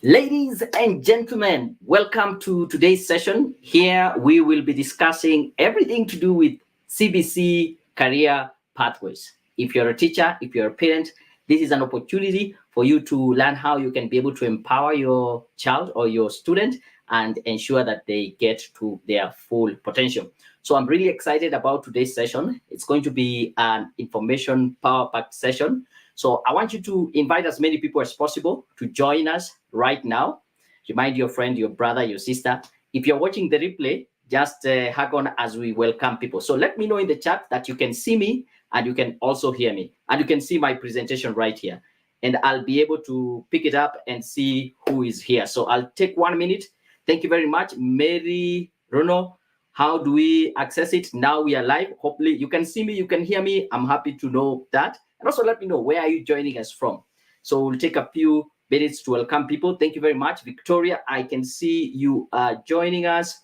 Ladies and gentlemen, welcome to today's session. Here we will be discussing everything to do with CBC career pathways. If you're a teacher, if you're a parent, this is an opportunity for you to learn how you can be able to empower your child or your student and ensure that they get to their full potential. So I'm really excited about today's session. It's going to be an information power-packed session. So I want you to invite as many people as possible to join us right now. Remind your friend, your brother, your sister. If you're watching the replay, just hug on as we welcome people. So let me know in the chat that you can see me and you can also hear me. And you can see my presentation right here. And I'll be able to pick it up and see who is here. So I'll take 1 minute. Thank you very much. Mary, Rono, how do we access it? Now we are live. Hopefully you can see me, you can hear me. I'm happy to know that. And also let me know, where are you joining us from? So we'll take a few minutes to welcome people. Thank you very much. Victoria, I can see you are joining us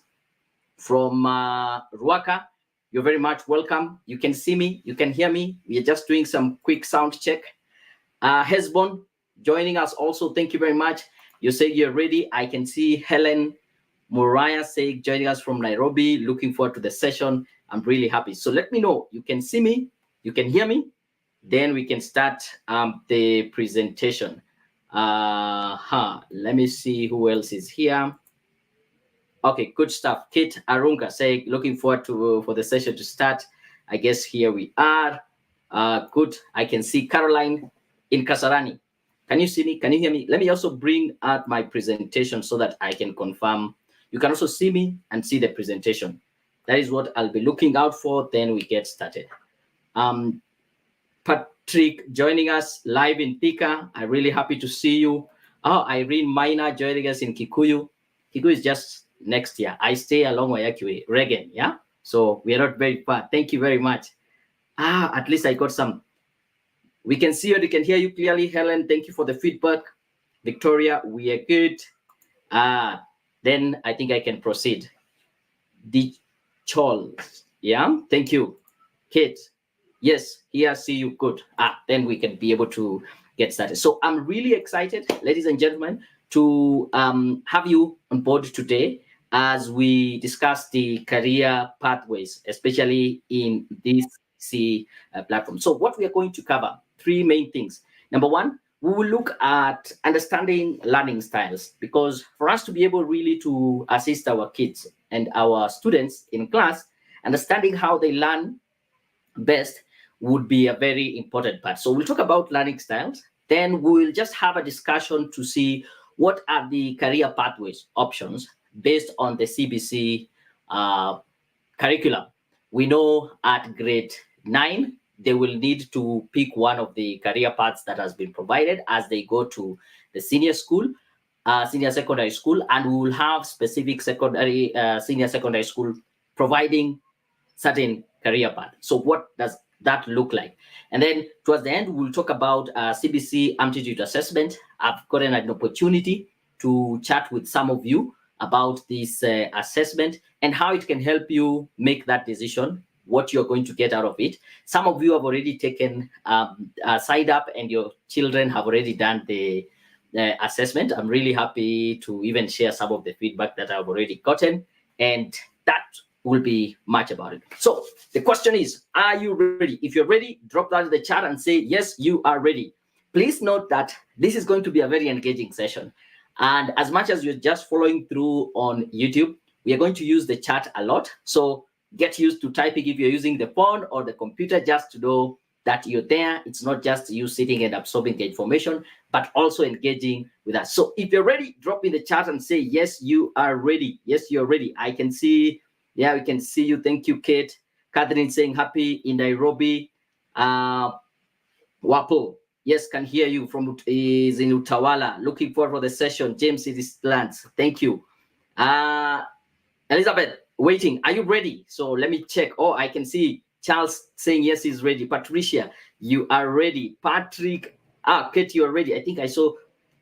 from Ruaka. You're very much welcome. You can see me, you can hear me. We are just doing some quick sound check. Hesbon joining us also. Thank you very much. You say you're ready. I can see Helen Moriah say joining us from Nairobi. Looking forward to the session. I'm really happy. So let me know. You can see me, you can hear me. Then we can start the presentation. Let me see who else is here. Okay, good stuff. Kate Arunga say looking forward to for the session to start. I guess here we are. Good. I can see Caroline in Kasarani. Can you see me? Can you hear me? Let me also bring out my presentation so that I can confirm. You can also see me and see the presentation. That is what I'll be looking out for. Then we get started. Patrick joining us live in Thika. I'm really happy to see you. Oh, Irene Minor joining us in Kikuyu. Kikuyu is just next year. I stay along Waiakui, Reagan, yeah? So we are not very far. Thank you very much. At least I got some. We can see you, we can hear you clearly. Helen, thank you for the feedback. Victoria, we are good. Then I think I can proceed. The Charles, yeah? Thank you. Kate, yes, here, see you, good. Then we can be able to get started. So I'm really excited, ladies and gentlemen, to have you on board today as we discuss the career pathways, especially in this platform. So what we are going to cover, three main things. Number one, we will look at understanding learning styles, because for us to be able really to assist our kids and our students in class, understanding how they learn best would be a very important part. So we'll talk about learning styles. Then we'll just have a discussion to see what are the career pathways options based on the CBC curriculum. We know at grade 9, they will need to pick one of the career paths that has been provided as they go to the senior school, senior secondary school, and we will have specific secondary, senior secondary school providing certain career path. So what does that look like? And then towards the end, we'll talk about CBC aptitude assessment. I've gotten an opportunity to chat with some of you about this assessment and how it can help you make that decision, what you're going to get out of it. Some of you have already taken side up and your children have already done the assessment. I'm really happy to even share some of the feedback that I've already gotten, and that will be much about it. So the question is, are you ready? If you're ready, drop that in the chat and say, yes, you are ready. Please note that this is going to be a very engaging session. And as much as you're just following through on YouTube, we are going to use the chat a lot. So get used to typing if you're using the phone or the computer, just to know that you're there. It's not just you sitting and absorbing the information, but also engaging with us. So if you're ready, drop in the chat and say, yes, you are ready. Yes, you're ready. I can see, yeah, we can see you. Thank you, Kate. Catherine saying happy in Nairobi. Wapo, yes, can hear you from is in Utawala. Looking forward for the session. James is lands. Thank you. Elizabeth, waiting. Are you ready? So let me check. Oh, I can see Charles saying yes, he's ready. Patricia, you are ready. Patrick, Kate, you're ready. I think I saw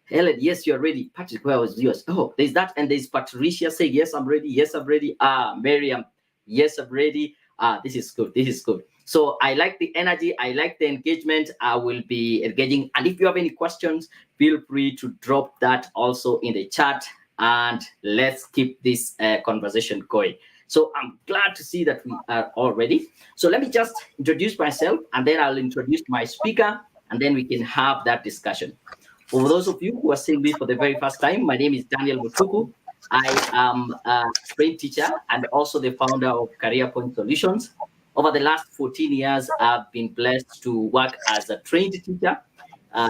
Helen. Yes, you're ready. Patrick, where was yours? Oh, there's that, and there's Patricia saying yes, I'm ready. Yes, I'm ready. Miriam, yes, I'm ready. This is good. This is good. So I like the energy, I like the engagement. I will be engaging. And if you have any questions, feel free to drop that also in the chat, and let's keep this conversation going. So I'm glad to see that we are all ready. So let me just introduce myself, and then I'll introduce my speaker, and then we can have that discussion. For those of you who are seeing me for the very first time, my name is Daniel Mutuku. I am a trained teacher and also the founder of Career Point Solutions. Over the last 14 years, I've been blessed to work as a trained teacher,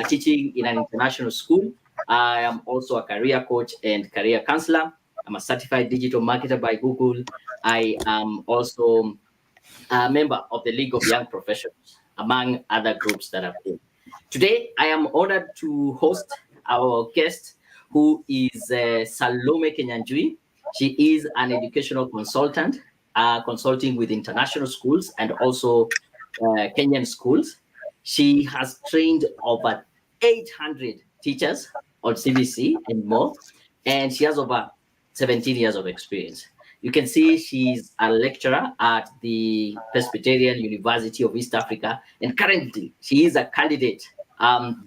teaching in an international school. I am also a career coach and career counselor. I'm a certified digital marketer by Google. I am also a member of the League of Young Professionals, among other groups that I've been. Today, I am honored to host our guest, who is Salome Kenyanjui. She is an educational consultant, consulting with international schools and also Kenyan schools. She has trained over 800 teachers on CBC and more, and she has over 17 years of experience. You can see she's a lecturer at the Presbyterian University of East Africa, and currently she is a candidate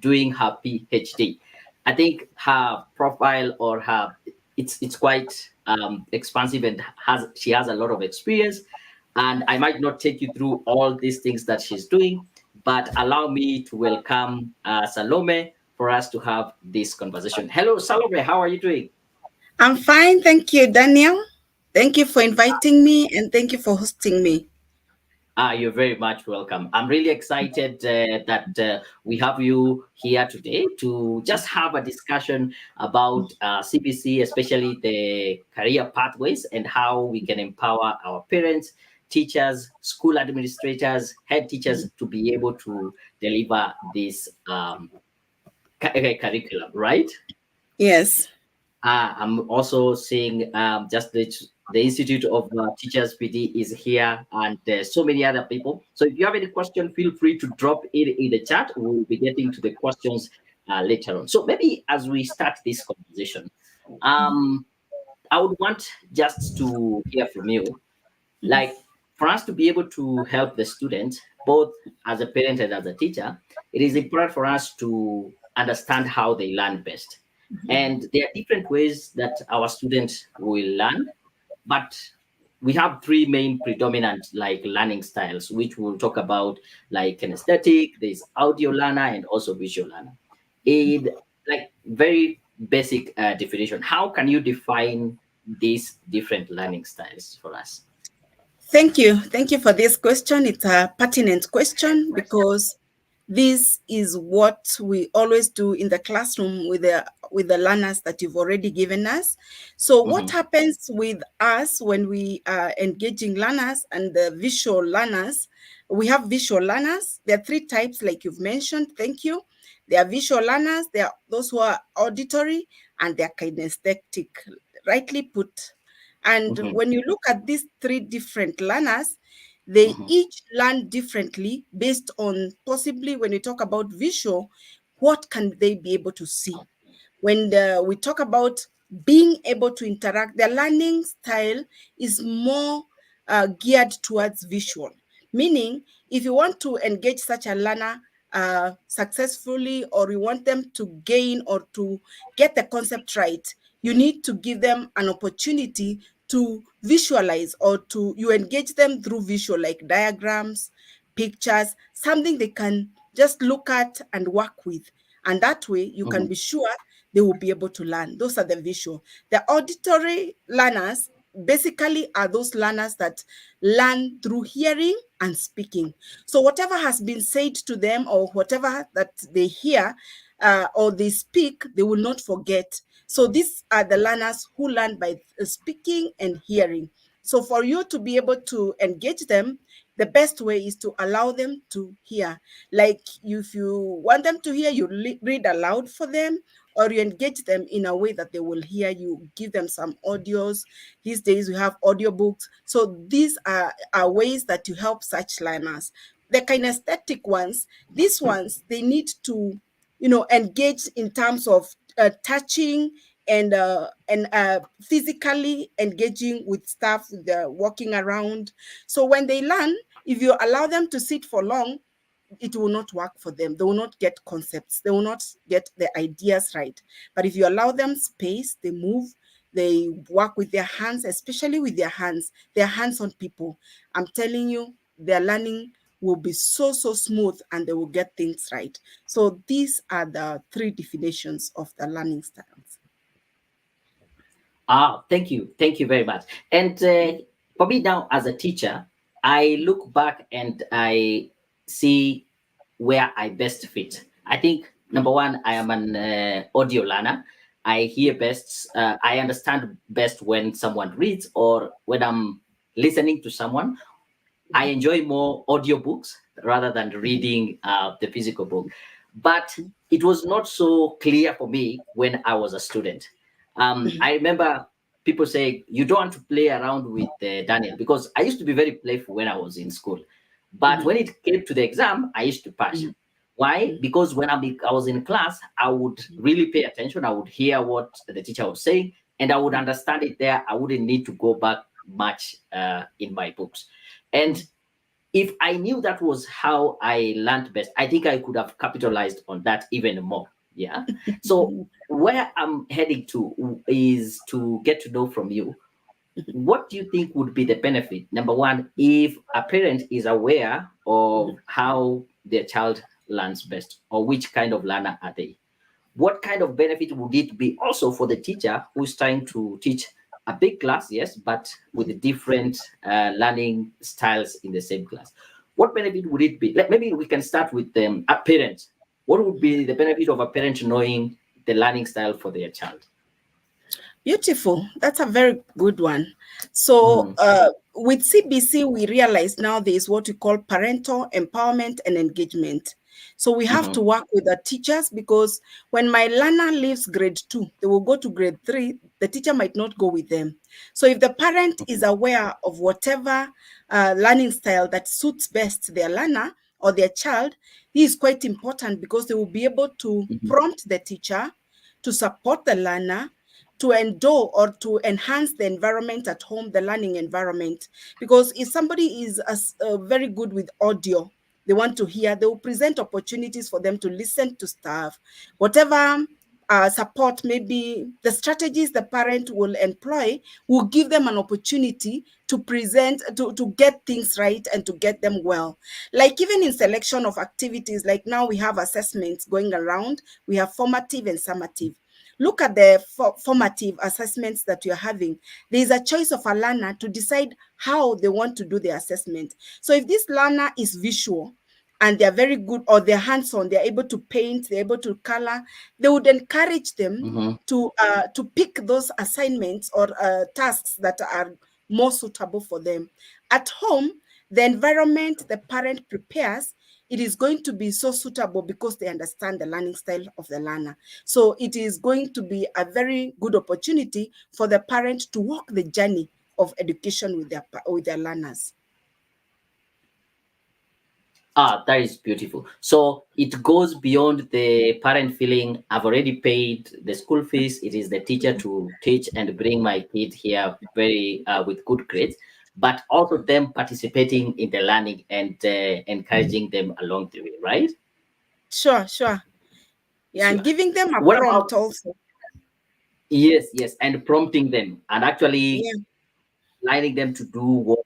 doing her PhD. I think her profile or her it's quite expansive, and she has a lot of experience. And I might not take you through all these things that she's doing, but allow me to welcome Salome for us to have this conversation. Hello, Salome. How are you doing? I'm fine, thank you, Daniel. Thank you for inviting me and thank you for hosting me. You're very much welcome. I'm really excited that we have you here today to just have a discussion about CBC, especially the career pathways and how we can empower our parents, teachers, school administrators, head teachers to be able to deliver this curriculum, right? Yes. I'm also seeing just the Institute of Teachers PD is here, and so many other people. So if you have any question, feel free to drop it in the chat. We'll be getting to the questions later on. So maybe as we start this conversation, um, I would want just to hear from you, like for us to be able to help the student, both as a parent and as a teacher, it is important for us to understand how they learn best. And there are different ways that our students will learn, but we have three main predominant like learning styles, which we'll talk about, like kinesthetic, there's audio learner, and also visual learner. In like very basic definition, how can you define these different learning styles for us? Thank you. Thank you for this question. It's a pertinent question because this is what we always do in the classroom with the learners that you've already given us. So what Mhm, happens with us when we are engaging learners and the visual learners? We have visual learners. There are three types, like you've mentioned. Thank you. There are visual learners. There are those who are auditory, and they are kinesthetic. Rightly put. And mhm, when you look at these three different learners, they mhm, each learn differently based on, possibly when you talk about visual, what can they be able to see? When we talk about being able to interact, the learning style is more geared towards visual. Meaning, if you want to engage such a learner successfully, or you want them to gain or to get the concept right, you need to give them an opportunity to visualize, or to you engage them through visual, like diagrams, pictures, something they can just look at and work with. And that way you can mhm, be sure they will be able to learn. Those are the visual. The auditory learners basically are those learners that learn through hearing and speaking. So whatever has been said to them, or whatever that they hear or they speak, they will not forget. So these are the learners who learn by speaking and hearing. So for you to be able to engage them, the best way is to allow them to hear. Like, if you want them to hear, you read aloud for them, or you engage them in a way that they will hear you. Give them some audios. These days we have audiobooks. So these are ways that you help such learners. The kinesthetic ones, these ones, they need to, engage in terms of touching and physically engaging with stuff, with the walking around. So when they learn, If you allow them to sit for long, it will not work for them. They will not get concepts. They will not get the ideas right. But if you allow them space, they move, they work with their hands, especially with their hands. They're hands-on people. I'm telling you, their learning will be so smooth, and they will get things right. So these are the 3 definitions of the learning styles. Thank you very much. And for me now, as a teacher, I look back and I see where I best fit. I think number one, I am an audio learner. I hear best. I understand best when someone reads or when I'm listening to someone. I enjoy more audiobooks rather than reading the physical book. But it was not so clear for me when I was a student. I remember people saying, you don't want to play around with Daniel, because I used to be very playful when I was in school. But when it came to the exam, I used to pass. Why? Because when I was in class, I would really pay attention. I would hear what the teacher was saying, and I would understand it there. I wouldn't need to go back much in my books. And if I knew that was how I learned best, I think I could have capitalized on that even more. Yeah. So where I'm heading to is to get to know from you, what do you think would be the benefit? Number one, if a parent is aware of how their child learns best, or which kind of learner are they? What kind of benefit would it be also for the teacher who's trying to teach a big class, yes, but with different learning styles in the same class? What benefit would it be? Maybe we can start with a parent. What would be the benefit of a parent knowing the learning style for their child? Beautiful. That's a very good one. So, with CBC, we realize now there is what we call parental empowerment and engagement. So we have to work with the teachers, because when my learner leaves grade 2, they will go to grade 3, the teacher might not go with them. So if the parent is aware of whatever learning style that suits best their learner or their child, this is quite important, because they will be able to prompt the teacher, to support the learner, to endow or to enhance the environment at home, the learning environment. Because if somebody is very good with audio, they want to hear, they will present opportunities for them to listen to stuff. Whatever support, maybe the strategies the parent will employ will give them an opportunity to present, to get things right and to get them well. Like even in selection of activities, like now we have assessments going around, we have formative and summative. Look at the formative assessments that you're having. There is a choice of a learner to decide how they want to do the assessment. So if this learner is visual and they're very good, or they're hands-on, they're able to paint, they're able to color, they would encourage them to pick those assignments or tasks that are more suitable for them. At home, the environment the parent prepares, it is going to be so suitable because they understand the learning style of the learner. So it is going to be a very good opportunity for the parent to walk the journey of education with their learners. That is beautiful. So it goes beyond the parent feeling, I've already paid the school fees. It is the teacher to teach and bring my kid here very with good grades, but also them participating in the learning and encouraging them along the way, right? Sure. Yeah, Sure. and giving them a What about, prompt also. yes, and prompting them and actually Yeah, lining them to do what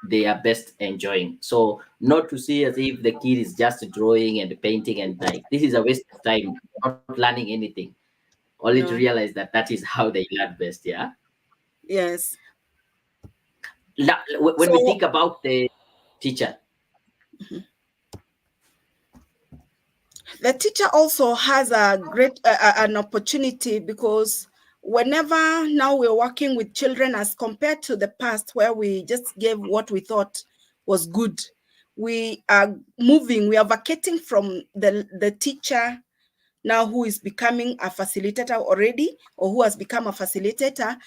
they are best enjoying. So not to see as if the kid is just drawing and painting and like this is a waste of time, not learning anything. Only to no, realize that that is how they learn best. Yeah. yes. When we So think about the teacher. the teacher also has a great an opportunity, because whenever now we're working with children as compared to the past where we just gave what we thought was good, we are moving, we are vacating from the teacher now who is becoming a facilitator already, or who has become a facilitator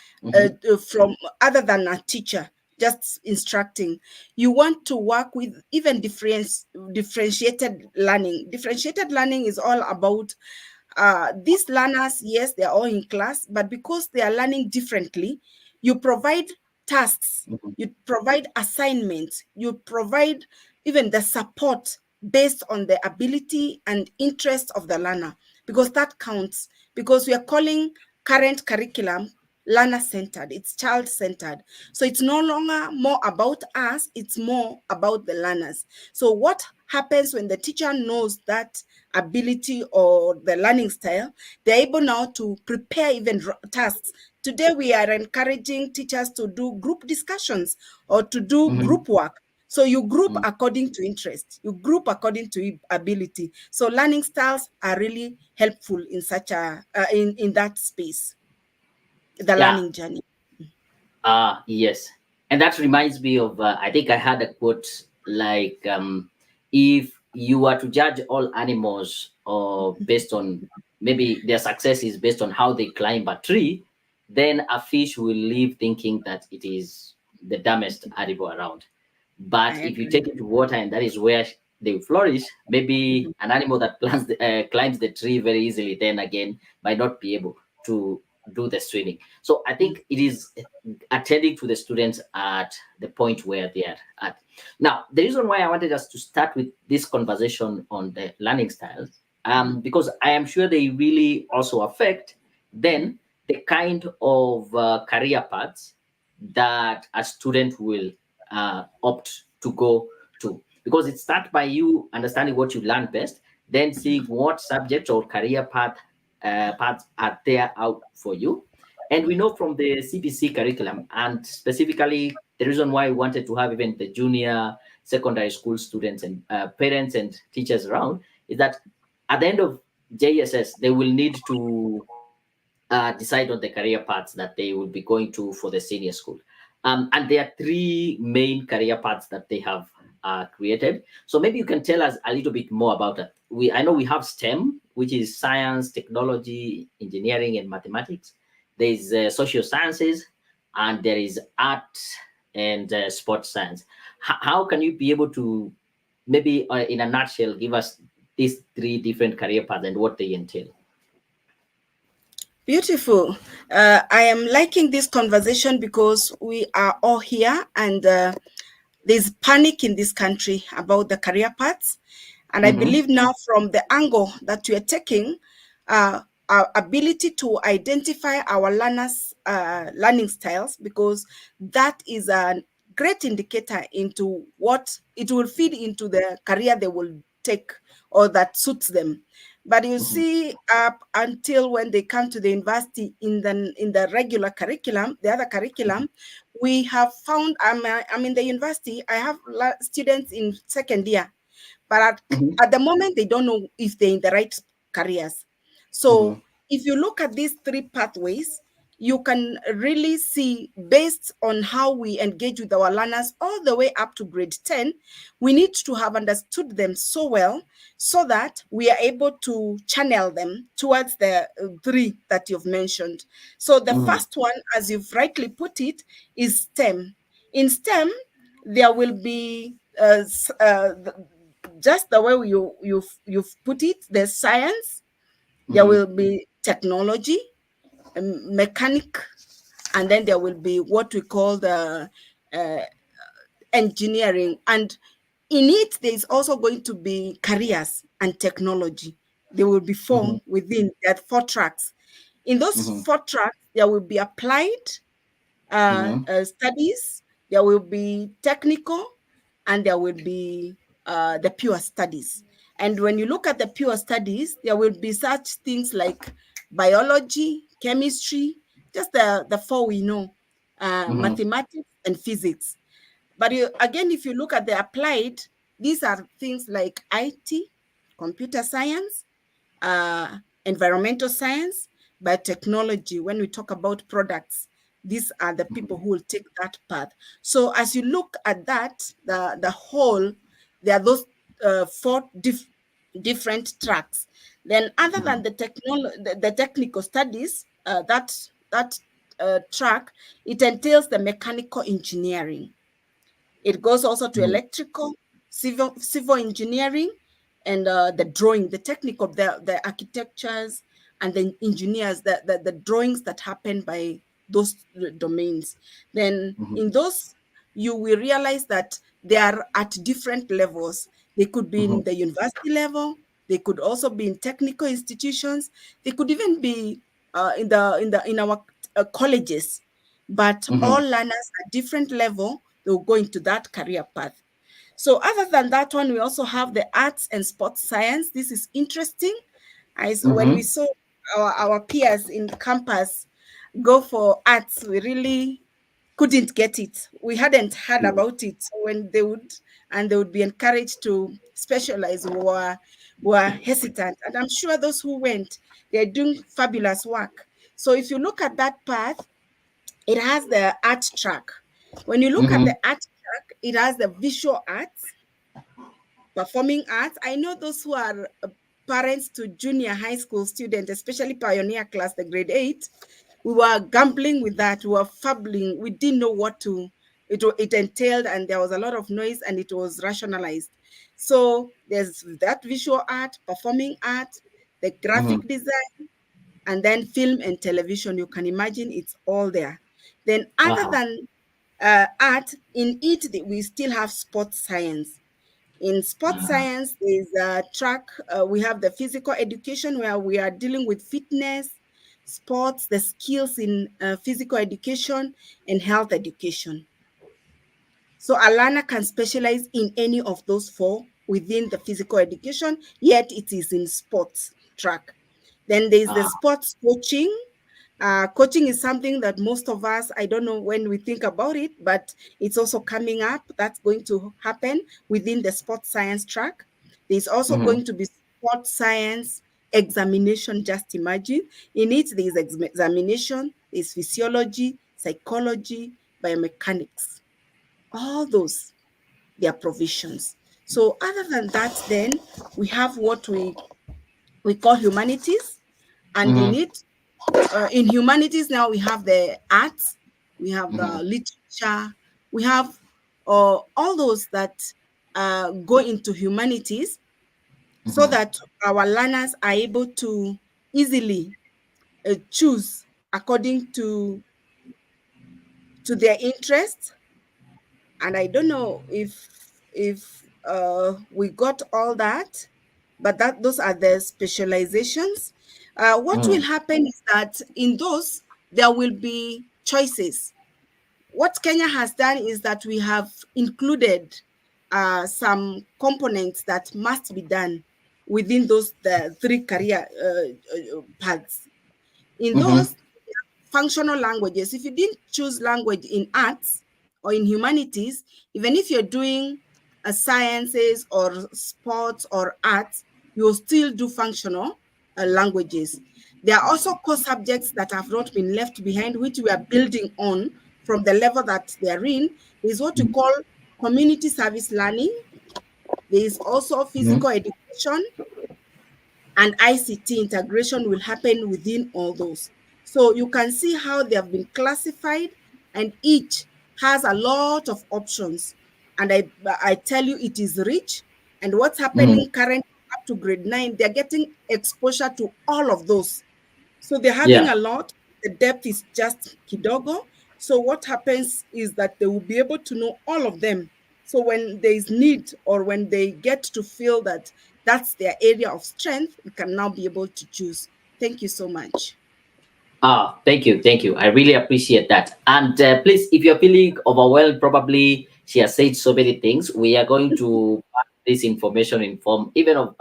from other than a teacher just instructing. You want to work with even differentiated learning. Differentiated learning is all about these learners, yes, they're all in class, but because they are learning differently, you provide tasks, Mhm. you provide assignments, you provide even the support based on the ability and interest of the learner, because that counts. Because we are calling current curriculum learner-centered, it's child-centered. So it's no longer more about us, it's more about the learners. So what happens when the teacher knows that ability or the learning style, they're able now to prepare even tasks. Today, we are encouraging teachers to do group discussions or to do Mhm. group work. So you group Mhm. according to interest, you group according to ability. So learning styles are really helpful in such a in that space, the Yeah. learning journey. Yes. And that reminds me of, I think I had a quote like, if you were to judge all animals based on maybe their success is based on how they climb a tree, then a fish will live thinking that it is the dumbest animal around. I But if you agree. take it to water and that is where they flourish, maybe Mhm. an animal that climbs the tree very easily, then again, might not be able to do the swimming. So I think it is attending to the students at the point where they are at. Now, the reason why I wanted us to start with this conversation on the learning styles, because I am sure they really also affect then the kind of career paths that a student will opt to go to. Because it starts by you understanding what you learn best, then seeing what subjects or career paths are there out for you. And we know from the CBC curriculum, and specifically the reason why we wanted to have even the junior secondary school students and parents and teachers around is that at the end of JSS, they will need to decide on the career paths that they will be going to for the senior school. And there are three main career paths that they have created. So maybe you can tell us a little bit more about it. I know we have STEM, which is science, technology, engineering, and mathematics. There is social sciences, and there is art and sports science. How can you be able to maybe, in a nutshell, give us these three different career paths and what they entail? Beautiful. I am liking this conversation because we are all here, and there's panic in this country about the career paths. And I Mm-hmm. believe now, from the angle that you are taking, our ability to identify our learners' learning styles, because that is a great indicator into what it will feed into the career they will take or that suits them. But you Mm-hmm. see, up until when they come to the university, in the regular curriculum, the other curriculum, we have found. I'm in the university. I have students in second year, but Mm-hmm. at the moment, they don't know if they're in the right careers. Mm-hmm. So if you look at these three pathways, you can really see, based on how we engage with our learners all the way up to grade 10, we need to have understood them so well so that we are able to channel them towards the three that you've mentioned. So the Mm-hmm. first one, as you've rightly put it, is STEM. In STEM, there will be just the way you've put it. There's science, there Mm-hmm. will be technology, mechanic, and then there will be what we call the uh, engineering. And in it, there is also going to be careers and technology. There will be Mm-hmm. four within that, four tracks. In those Mm-hmm. four tracks, there will be applied Mm-hmm. studies, there will be technical, and there will be the pure studies. And when you look at the pure studies, there will be such things like biology, chemistry, just the four we know, Mm-hmm. mathematics and physics. But again, if you look at the applied, these are things like IT, computer science, environmental science, biotechnology. When we talk about products, these are the people who will take that path. So as you look at that, the whole, there are those four different tracks. Then, other than the technical studies, that track, it entails the mechanical engineering. It goes also to Mm-hmm. electrical, civil engineering, and the drawing, the technical, the architectures and the engineers, the drawings that happen by those domains. Then Mhm. in those, you will realize that they are at different levels. They could be in Mhm. the university level. They could also be in technical institutions. They could even be in our colleges. But all Mhm. learners at different level, they'll go into that career path. So other than that one, we also have the arts and sports science. This is interesting. When we Mhm. saw our peers in campus go for arts, we really couldn't get it. We hadn't heard about it. So when they would be encouraged to specialize, were hesitant. And I'm sure those who went, they're doing fabulous work. So if you look at that path, it has the art track. When you look at the Mhm. art track, it has the visual arts, performing arts. I know those who are parents to junior high school students, especially pioneer class, the grade 8, we were gambling with that. We were fabbling. We didn't know what it entailed, and there was a lot of noise, and it was rationalized. So there's that visual art, performing art, the Mhm. graphic design, and then film and television. You can imagine it's all there. Then other Wow. than art, in it, we still have sports science. In sports Ah. science, is a track. We have the physical education where we are dealing with fitness, sports, the skills in physical education, and health education. So a learner can specialize in any of those four within the physical education, yet it is in sports track. Then there's the Ah. sports coaching. Coaching is something that most of us, I don't know when we think about it, but it's also coming up. That's going to happen within the sports science track. There's also Mhm. going to be sports science examination. Just imagine. In it, there's examination, there's physiology, psychology, biomechanics. All those, their provisions. So other than that, then we have what we call humanities, and in Mhm. it, in humanities now we have the arts, we have Mhm. the literature, we have all those that go into humanities, so Mhm. that our learners are able to easily choose according to their interests. And I don't know if we got all that, but that those are the specializations. What will Mhm. happen is that in those there will be choices. What Kenya has done is that we have included some components that must be done within those the three career paths. In Mhm. those functional languages, if you didn't choose language in arts or in humanities, even if you're doing sciences or sports or arts, you'll still do functional languages. There are also core subjects that have not been left behind, which we are building on from the level that they're in. There's what you call community service learning. There is also Mhm. physical education, and ICT integration will happen within all those. So you can see how they have been classified, and each has a lot of options. And I tell you, it is rich. And what's Mhm. happening currently up to grade 9, they're getting exposure to all of those. So they're having Yeah. a lot. The depth is just kidogo. So what happens is that they will be able to know all of them. So when there is need, or when they get to feel that that's their area of strength, we can now be able to choose. Thank you so much. Ah, thank you, thank you. I really appreciate that. And please, if you're feeling overwhelmed, probably she has said so many things. We are going to pack this information in form, even of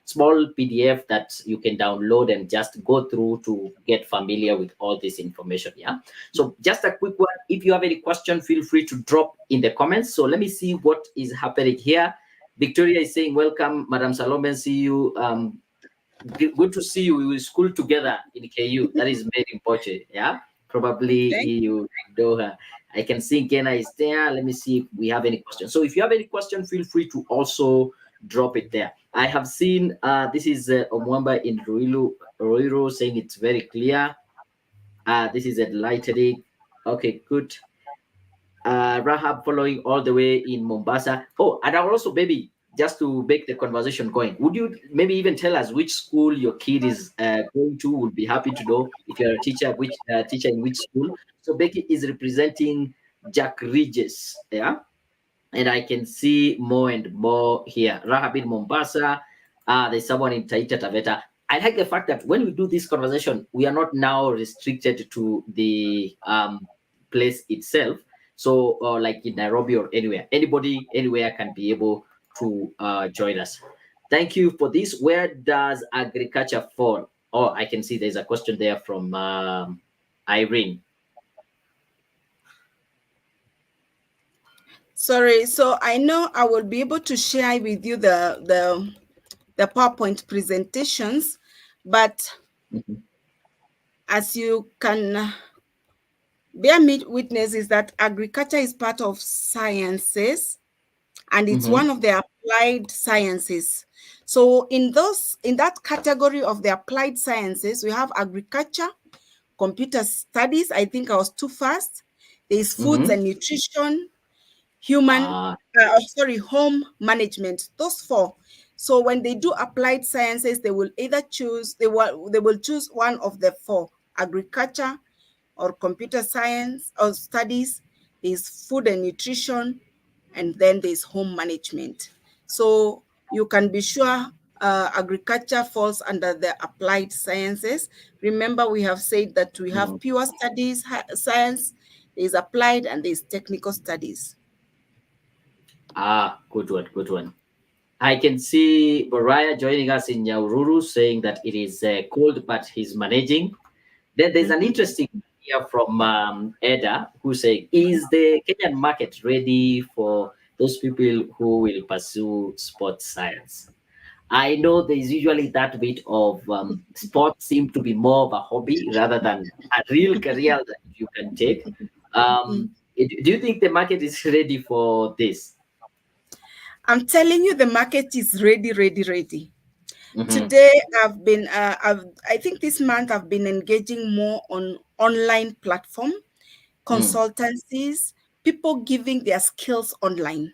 small PDF that you can download and just go through to get familiar with all this information. Yeah. So just a quick one. If you have any question, feel free to drop in the comments. So let me see what is happening here. Victoria is saying, "Welcome, Madam Salome. See you. Good to see you. We will school together in KU. That is very important. Yeah, probably Thank you know her. I can see Kena is there. Let me see if we have any questions. So if you have any question, feel free to also drop it there. I have seen this is Omwamba in Ruiru saying it's very clear. This is enlightening. Okay, good. Rahab following all the way in Mombasa. Oh, and I also, baby, just to make the conversation going, would you maybe even tell us which school your kid is going to? Would be happy to know if you're a teacher, which teacher in which school. So Becky is representing Jack Regis, yeah, and I can see more and more here. Rahab in Mombasa. There's someone in Taita Taveta. I like the fact that when we do this conversation, we are not now restricted to the place itself. So, like in Nairobi or anywhere, anybody, anywhere can be able to join us. Thank you for this. Where does agriculture fall? Oh, I can see there's a question there from Irene. Sorry, so I know I will be able to share with you the PowerPoint presentations, but Mhm. as you can bear me witness is that agriculture is part of sciences, and it's Mhm. one of the applied sciences. So in that category of the applied sciences, we have agriculture, computer studies. I think I was too fast. There is foods Mhm. and nutrition, home management. Those four. So when they do applied sciences, they will either choose they will choose one of the four: agriculture, or computer science or studies. There's food and nutrition, and then there's home management. So you can be sure agriculture falls under the applied sciences. Remember, we have said that we have Mhm. pure studies, science, there's applied, and there's technical studies. Good one, good one. I can see Mariah joining us in Nyahururu saying that it is cold, but he's managing. Then there's an Mhm. interesting here from Eda who's saying, is the Kenyan market ready for those people who will pursue sports science? I know there's usually that bit of sports seem to be more of a hobby rather than a real career that you can take. Do you think the market is ready for this? I'm telling you, the market is ready, ready, ready. Mm-hmm, Today, I think this month I've been engaging more on online platform, mm, consultancies, people giving their skills online.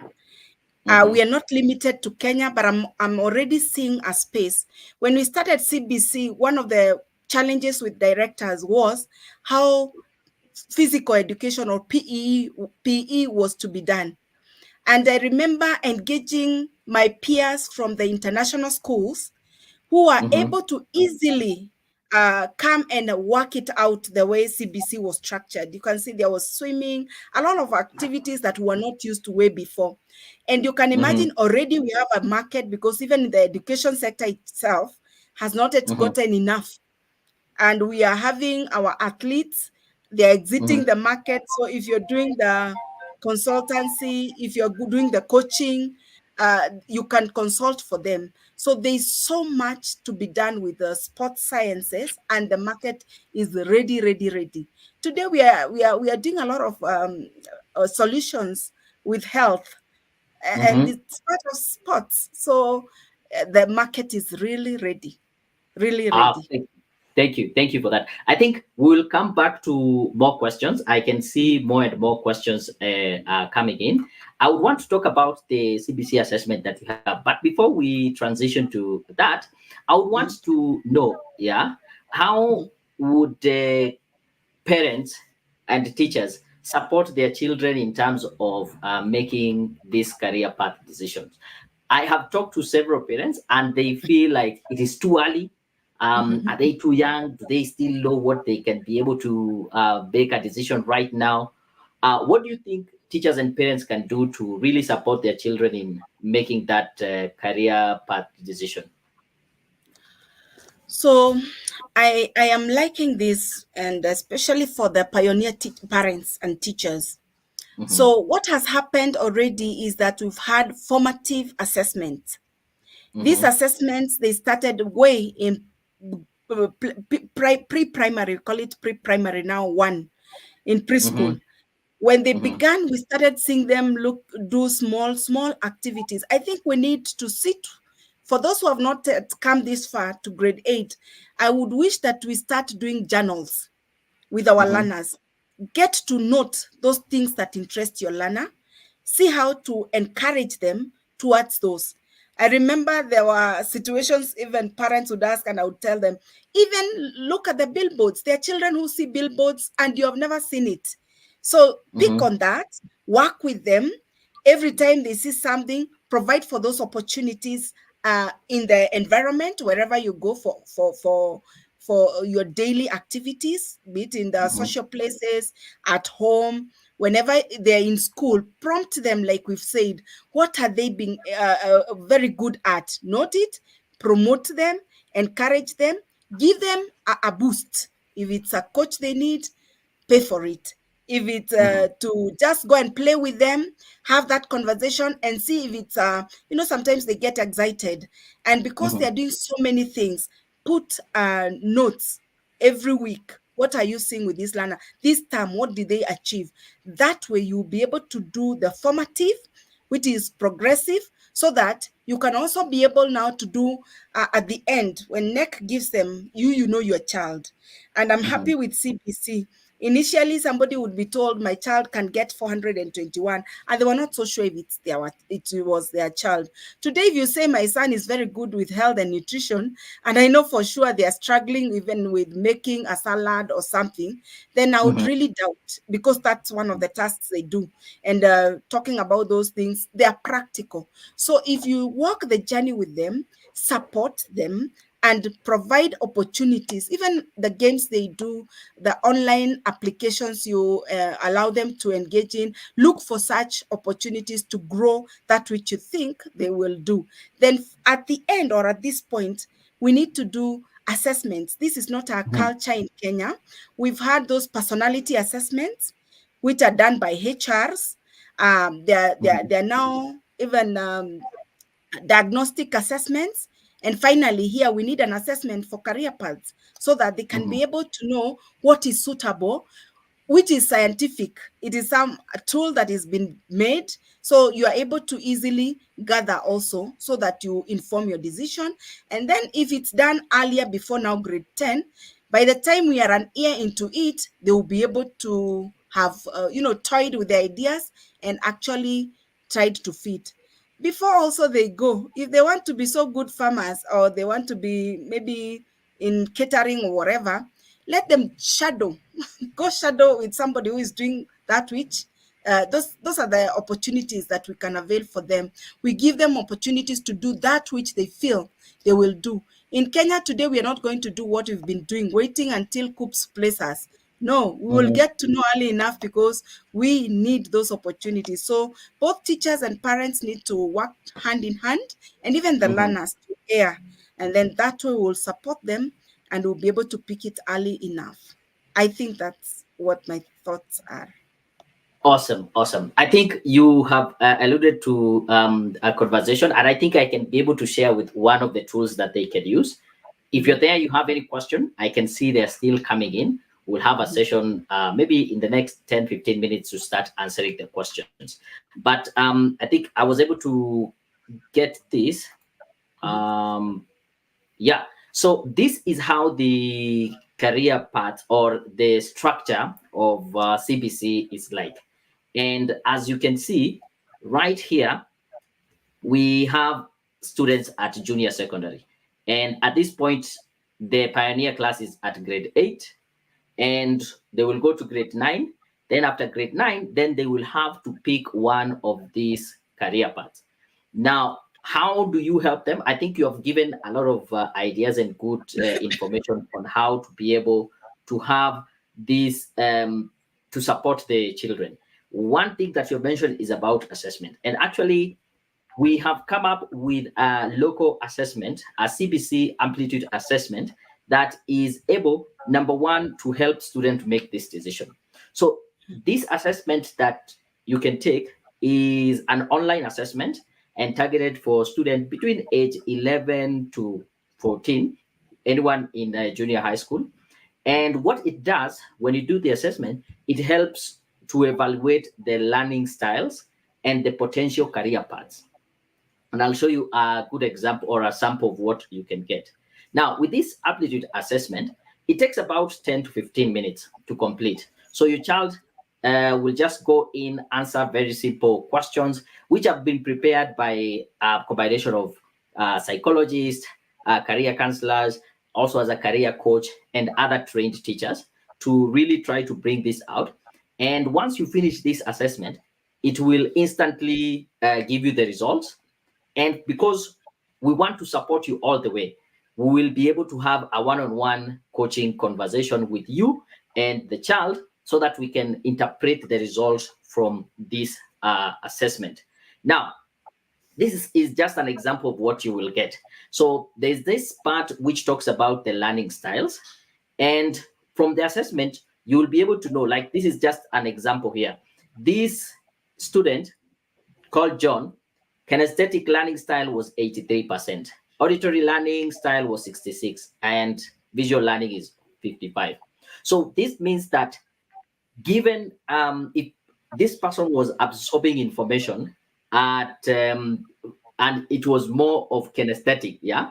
mm-hmm, We are not limited to Kenya, but I'm already seeing a space. When we started CBC, one of the challenges with directors was how physical education, or PE was to be done. And I remember engaging my peers from the international schools who are mm-hmm, able to easily come and work it out the way CBC was structured. You can see there was swimming, a lot of activities that were not used to way before. And you can mm-hmm, imagine already we have a market, because even the education sector itself has not yet mm-hmm, gotten enough, and we are having our athletes, they're mm-hmm, exiting the market. So if you're doing the consultancy, if you're doing the coaching, you can consult for them. So there's so much to be done with the sports sciences, and the market is ready, ready, ready. Today we are doing a lot of solutions with health, and mm-hmm. it's part of sports. So the market is really ready, really Ah, ready. thank you for that. I think we'll come back to more questions. I can see more and more questions are coming in. I would want to talk about the CBC assessment that you have, but before we transition to that, I would want Mhm. to know, yeah, how Mhm. would parents and teachers support their children in terms of making these career path decisions? I have talked to several parents and they feel like it is too early. Are they too young? Do they still know what they can be able to make a decision right now? What do you think teachers and parents can do to really support their children in making that career path decision? So I am liking this, and especially for the pioneer parents and teachers. Mm-hmm, So what has happened already is that we've had formative assessments. These mm-hmm, assessments, they started way in pre-primary, call it pre-primary now, one, in mm-hmm, preschool. When they mm-hmm, began, we started seeing them do small activities. I think we need to sit, for those who have not yet come this far to grade 8, I would wish that we start doing journals with our mm-hmm, learners. Get to note those things that interest your learner. See how to encourage them towards those. I remember there were situations even parents would ask, and I would tell them, even look at the billboards. There are children who see billboards and you have never seen it. So pick Mm-hmm. on that, work with them. Every time they see something, provide for those opportunities in the environment wherever you go for your daily activities, be it in the Mm-hmm. social places, at home, whenever they're in school. Prompt them, like we've said, what are they being very good at? Note it, promote them, encourage them, give them a boost. If it's a coach they need, pay for it. If it's Mm-hmm. to just go and play with them, have that conversation and see if it's sometimes they get excited, and because Mm-hmm. they're doing so many things, put notes every week. What are you seeing with this learner this term? What did they achieve? That way you'll be able to do the formative, which is progressive, so that you can also be able now to do at the end when NEC gives them, you know your child. And I'm Mm-hmm. happy with CBC. Initially, somebody would be told my child can get 421, and they were not so sure if it was their child. Today, if you say my son is very good with health and nutrition, and I know for sure they are struggling even with making a salad or something, then I would Mm-hmm. really doubt, because that's one of the tasks they do. And talking about those things, they are practical. So if you walk the journey with them, support them, and provide opportunities, even the games they do, the online applications you allow them to engage in, look for such opportunities to grow that which you think they will do. Then at the end, or at this point, we need to do assessments. This is not our Mm-hmm. culture in Kenya. We've had those personality assessments, which are done by HRs. They're now even diagnostic assessments. And finally, here we need an assessment for career paths, so that they can Mm-hmm. be able to know what is suitable, which is scientific. It is a tool that has been made, so you are able to easily gather also, so that you inform your decision. And then if it's done earlier, before now grade 10, by the time we are an year into it, they will be able to have toyed with the ideas and actually tried to fit before also they go. If they want to be so good farmers, or they want to be maybe in catering or whatever, let them shadow. Go shadow with somebody who is doing that which those are the opportunities that we can avail for them. We give them opportunities to do that which they feel they will do. In Kenya today, we are not going to do what we've been doing, waiting until coups place us. No, we will Mm-hmm. get to know early enough, because we need those opportunities. So both teachers and parents need to work hand in hand, and even the Mm-hmm. learners to air. And then that way we'll support them, and we'll be able to pick it early enough. I think that's what my thoughts are. Awesome, awesome. I think you have alluded to a conversation, and I think I can be able to share with one of the tools that they can use. If you're Mhm, there, you have any question, I can see they're still coming in. We'll have a mhm, session maybe in the next 10, 15 minutes to start answering the questions. But I think I was able to get this. mhm, Um, yeah. So this is how the career path or the structure of CBC is like. And as you can see right here, we have students at junior secondary. And at this point, the pioneer class is at grade 8, and they will go to grade 9. Then after grade 9, then they will have to pick one of these career paths. Now, how do you help them? I think you have given a lot of ideas and good information on how to be able to have this to support the children. One thing that you mentioned is about assessment, and actually we have come up with a local assessment, a CBC amplitude assessment, that is able, number one, to help students make this decision. So this assessment that you can take is an online assessment and targeted for students between age 11 to 14, anyone in junior high school. And what it does when you do the assessment, it helps to evaluate the learning styles and the potential career paths. And I'll show you a good example or a sample of what you can get. Now, with this aptitude assessment, it takes about 10 to 15 minutes to complete. So your child will just go in, answer very simple questions, which have been prepared by a combination of psychologists, career counselors, also as a career coach, and other trained teachers to really try to bring this out. And once you finish this assessment, it will instantly give you the results. And because we want to support you all the way, we will be able to have a one-on-one coaching conversation with you and the child so that we can interpret the results from this assessment. Now, this is just an example of what you will get. So there's this part which talks about the learning styles. And from the assessment, you will be able to know, like this is just an example here. This student called John, kinesthetic learning style was 83%. Auditory learning style was 66, and visual learning is 55. So this means that given if this person was absorbing information at and it was more of kinesthetic, yeah.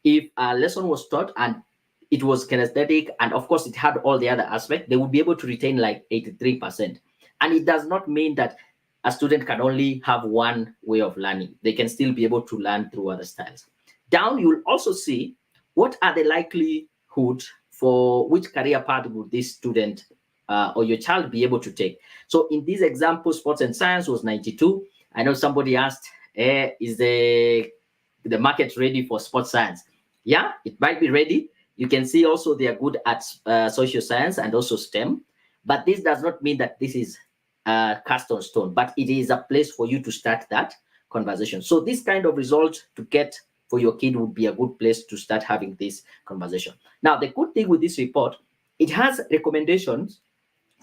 If a lesson was taught and it was kinesthetic, and of course it had all the other aspects, they would be able to retain like 83%. And it does not mean that a student can only have one way of learning. They can still be able to learn through other styles. Down, you'll also see what are the likelihood for which career path would this student or your child be able to take. So in this example, sports and science was 92. I know somebody asked, is the market ready for sports science? Yeah, it might be ready. You can see also they are good at social science and also STEM. But this does not mean that this is cast on stone, but it is a place for you to start that conversation. So this kind of result to get for your kid would be a good place to start having this conversation. Now, the good thing with this report, it has recommendations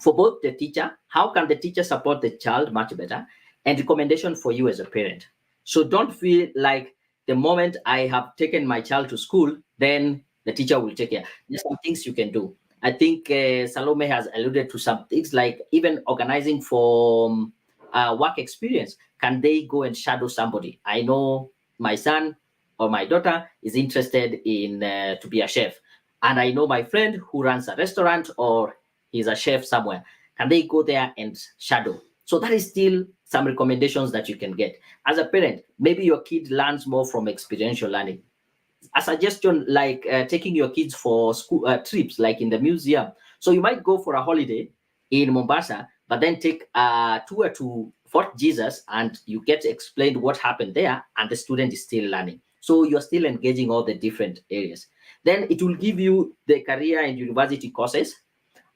for both the teacher, how can the teacher support the child much better, and recommendation for you as a parent. So don't feel like the moment I have taken my child to school, then the teacher will take care. There's some things you can do. I think Salome has alluded to some things like even organizing for work experience. Can they go and shadow somebody? I know my son or my daughter is interested in to be a chef. And I know my friend who runs a restaurant or he's a chef somewhere. Can they go there and shadow? So that is still some recommendations that you can get. As a parent, maybe your kid learns more from experiential learning. A suggestion like taking your kids for school trips, like in the museum. So you might go for a holiday in Mombasa, but then take a tour to Fort Jesus and you get explained what happened there, and the student is still learning. So you're still engaging all the different areas. Then it will give you the career and university courses.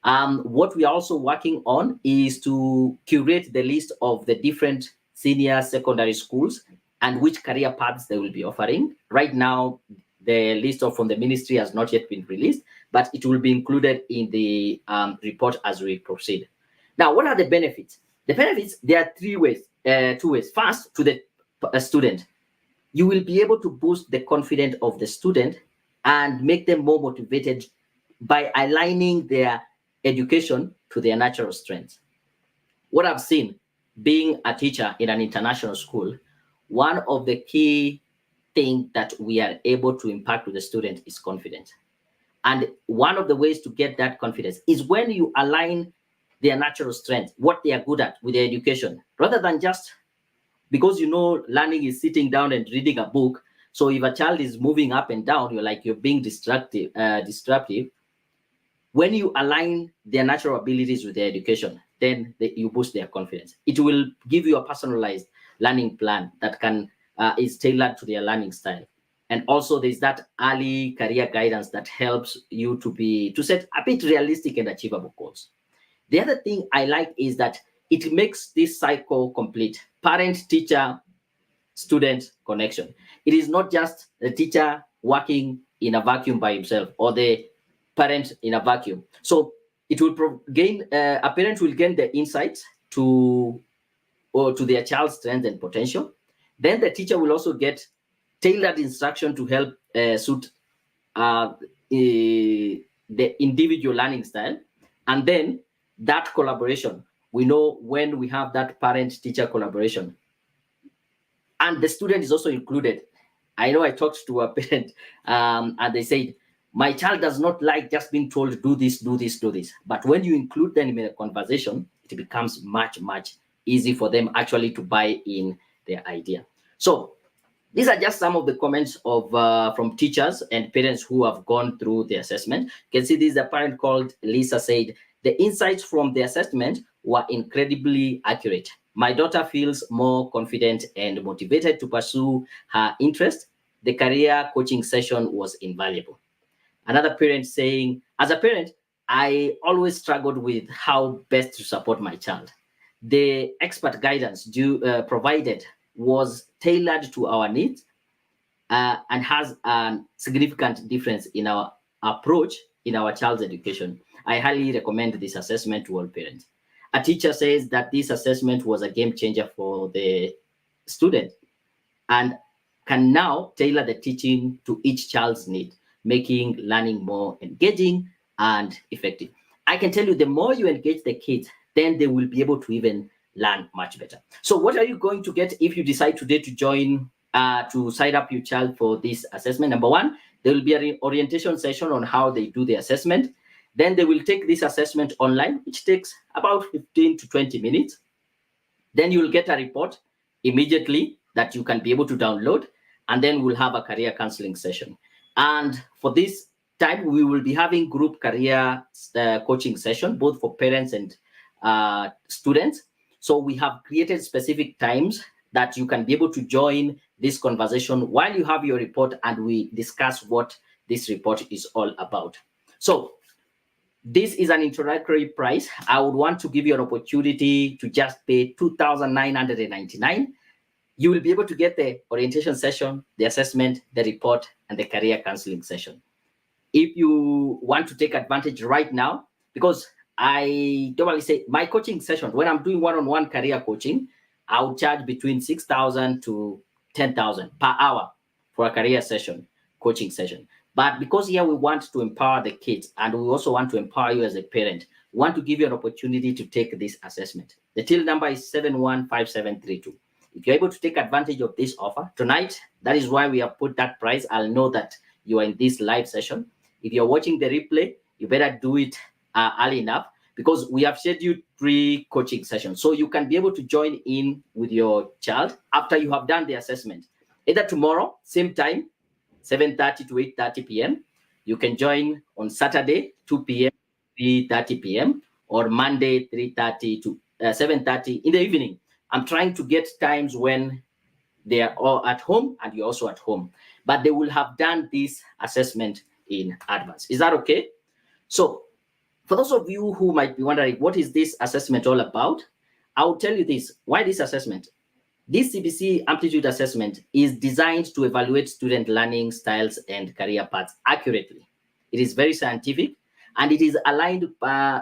What we are also working on is to curate the list of the different senior secondary schools and which career paths they will be offering. Right now, the list from the ministry has not yet been released, but it will be included in the report as we proceed. Now, what are the benefits? The benefits, there are two ways. First, to the student, you will be able to boost the confidence of the student and make them more motivated by aligning their education to their natural strengths. What I've seen being a teacher in an international school, one of the key things that we are able to impact with the student is confidence. And one of the ways to get that confidence is when you align their natural strength, what they are good at with their education, rather than just because learning is sitting down and reading a book. So if a child is moving up and down, you're being disruptive. When you align their natural abilities with their education, then you boost their confidence. It will give you a personalized learning plan that is tailored to their learning style. And also there's that early career guidance that helps you to set a bit realistic and achievable goals. The other thing I like is that it makes this cycle complete. Parent, teacher, student connection. It is not just the teacher working in a vacuum by himself or the parent in a vacuum. So it will a parent will gain the insights to their child's strength and potential. Then the teacher will also get tailored instruction to help suit the individual learning style. And then that collaboration, we know when we have that parent-teacher collaboration, and the student is also included. I know I talked to a parent and they said, my child does not like just being told, do this, do this, do this. But when you include them in a conversation, it becomes much, much easy for them actually to buy in their idea. So These are just some of the comments of from teachers and parents who have gone through the assessment. You can see this, the parent called Lisa said, the insights from the assessment were incredibly accurate. My daughter feels more confident and motivated to pursue her interest. The career coaching session was invaluable. Another parent saying, as a parent, I always struggled with how best to support my child. The expert guidance provided was tailored to our needs and has a significant difference in our approach in our child's education. I highly recommend this assessment to all parents. A teacher says that this assessment was a game changer for the student and can now tailor the teaching to each child's need, making learning more engaging and effective. I can tell you, the more you engage the kids, then they will be able to even learn much better. So what are you going to get if you decide today to join, to sign up your child for this assessment? Number one, there will be an orientation session on how they do the assessment. Then they will take this assessment online, which takes about 15 to 20 minutes. Then you will get a report immediately that you can be able to download, and then we'll have a career counseling session. And for this time, we will be having group career coaching session, both for parents and students. So we have created specific times that you can be able to join this conversation while you have your report and we discuss what this report is all about. So this is an introductory price. I would want to give you an opportunity to just pay $2,999. You will be able to get the orientation session, the assessment, the report, and the career counseling session. If you want to take advantage right now, because I normally say my coaching session, when I'm doing one-on-one career coaching, I'll charge between $6,000 to $10,000 per hour for a career session, coaching session. But because here we want to empower the kids and we also want to empower you as a parent, we want to give you an opportunity to take this assessment. The till number is 715732. If you're able to take advantage of this offer tonight, that is why we have put that price. I'll know that you are in this live session. If you're watching the replay, you better do it early enough because we have scheduled 3 coaching sessions. So you can be able to join in with your child after you have done the assessment. Either tomorrow, same time, 7:30 to 8:30 p.m. You can join on Saturday, 2 p.m., 3:30 p.m., or Monday, 3:30 to 7:30 in the evening. I'm trying to get times when they are all at home and you're also at home, but they will have done this assessment in advance. Is that okay? So for those of you who might be wondering, what is this assessment all about? I'll tell you this. Why this assessment? This CBC aptitude assessment is designed to evaluate student learning styles and career paths accurately. It is very scientific and it is aligned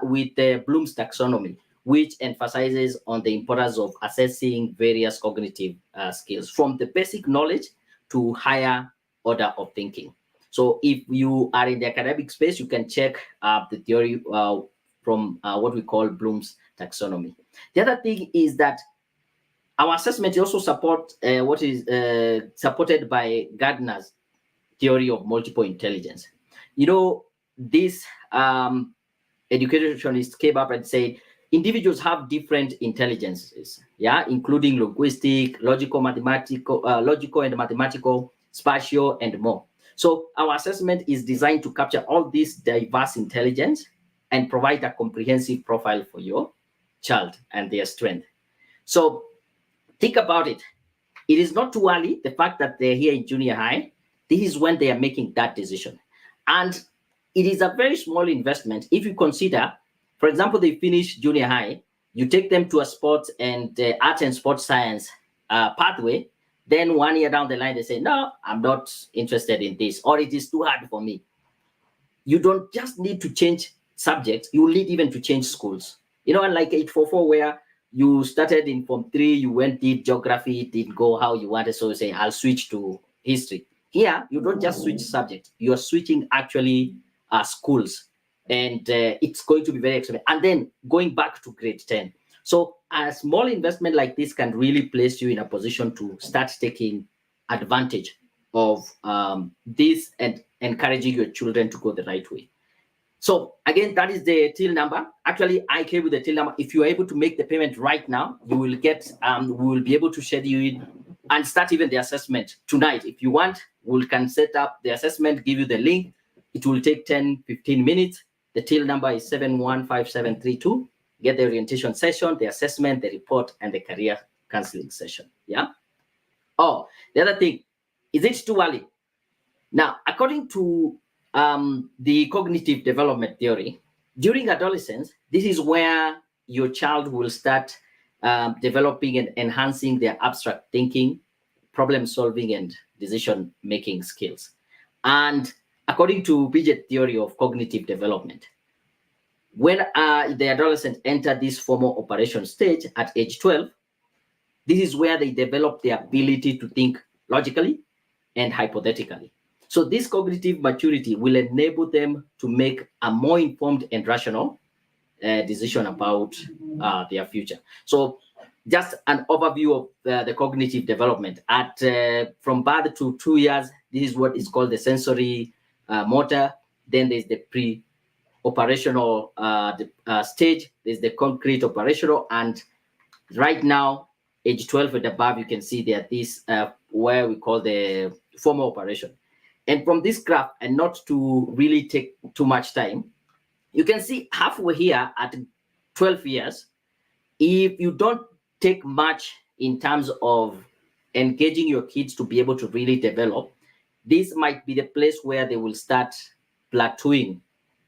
with Bloom's taxonomy, which emphasizes on the importance of assessing various cognitive skills from the basic knowledge to higher order of thinking. So if you are in the academic space, you can check the theory from what we call Bloom's taxonomy. The other thing is that our assessment also supports what is supported by Gardner's theory of multiple intelligence. You know, this educationist came up and said, individuals have different intelligences, yeah, including linguistic, logical and mathematical, spatial, and more. So our assessment is designed to capture all this diverse intelligence and provide a comprehensive profile for your child and their strength. So think about it. It is not too early. The fact that they're here in junior high, this is when they are making that decision. And it is a very small investment if you consider, for example, they finish junior high, you take them to a sports and art and sports science pathway, then 1 year down the line, they say, no, I'm not interested in this, or it is too hard for me. You don't just need to change subjects, you need even to change schools. You know, unlike 844, where you started in Form 3, you went, did geography, didn't go how you wanted, so you say, I'll switch to history. Here, you don't just switch subjects, you're switching actually schools. And it's going to be very expensive. And then going back to grade 10. So a small investment like this can really place you in a position to start taking advantage of this and encouraging your children to go the right way. So again, that is the till number. Actually, I came with the till number. If you are able to make the payment right now, you will get, we will be able to schedule and start even the assessment tonight. If you want, we can set up the assessment, give you the link. It will take 10-15 minutes. The till number is 715732. Get the orientation session, the assessment, the report, and the career counseling session. Yeah. Oh, the other thing, is it too early? Now, according to the cognitive development theory, during adolescence, this is where your child will start developing and enhancing their abstract thinking, problem solving, and decision making skills. And according to Piaget theory of cognitive development, when the adolescent enter this formal operation stage at age 12, this is where they develop the ability to think logically and hypothetically. So this cognitive maturity will enable them to make a more informed and rational decision about their future. So just an overview of the cognitive development. At from birth to 2 years, this is what is called the sensory motor. Then there's the pre-operational stage. There's the concrete operational, and right now, age 12 and above, you can see that this where we call the formal operation. And from this graph, and not to really take too much time, you can see halfway here at 12 years, if you don't take much in terms of engaging your kids to be able to really develop, this might be the place where they will start plateauing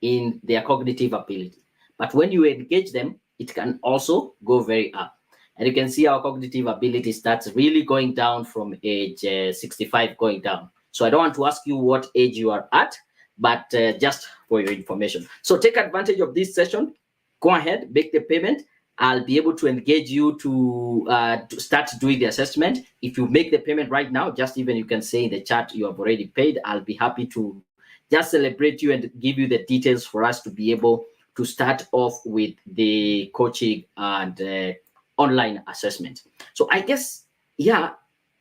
in their cognitive ability. But when you engage them, it can also go very up. And you can see our cognitive ability starts really going down from age 65 going down. So I don't want to ask you what age you are at, but just for your information. So take advantage of this session. Go ahead, make the payment. I'll be able to engage you to start doing the assessment. If you make the payment right now, just even you can say in the chat you have already paid. I'll be happy to just celebrate you and give you the details for us to be able to start off with the coaching and online assessment. So I guess, yeah,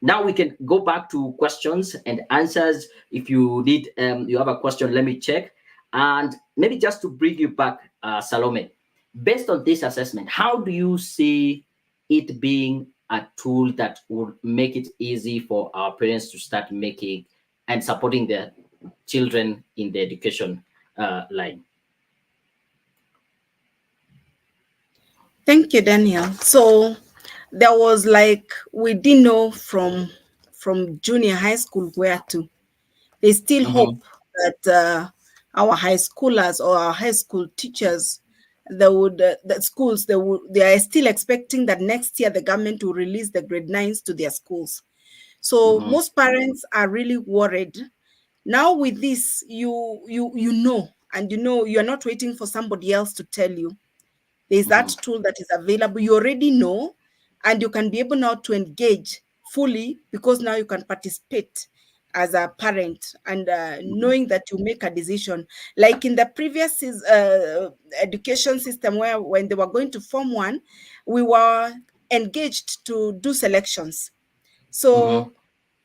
now we can go back to questions and answers. If you need, you have a question, let me check. And maybe just to bring you back, Salome, based on this assessment, how do you see it being a tool that would make it easy for our parents to start making and supporting their children in the education line? Thank you, Daniel. So there was like, we didn't know from junior high school where to. They still hope that our high schoolers or our high school teachers, they are still expecting that next year the government will release the grade 9s to their schools. So most parents are really worried. Now with this, you know, and you are not waiting for somebody else to tell you. There's that tool that is available. You already know, and you can be able now to engage fully, because now you can participate as a parent and knowing that you make a decision. Like in the previous education system, where when they were going to Form 1, we were engaged to do selections. So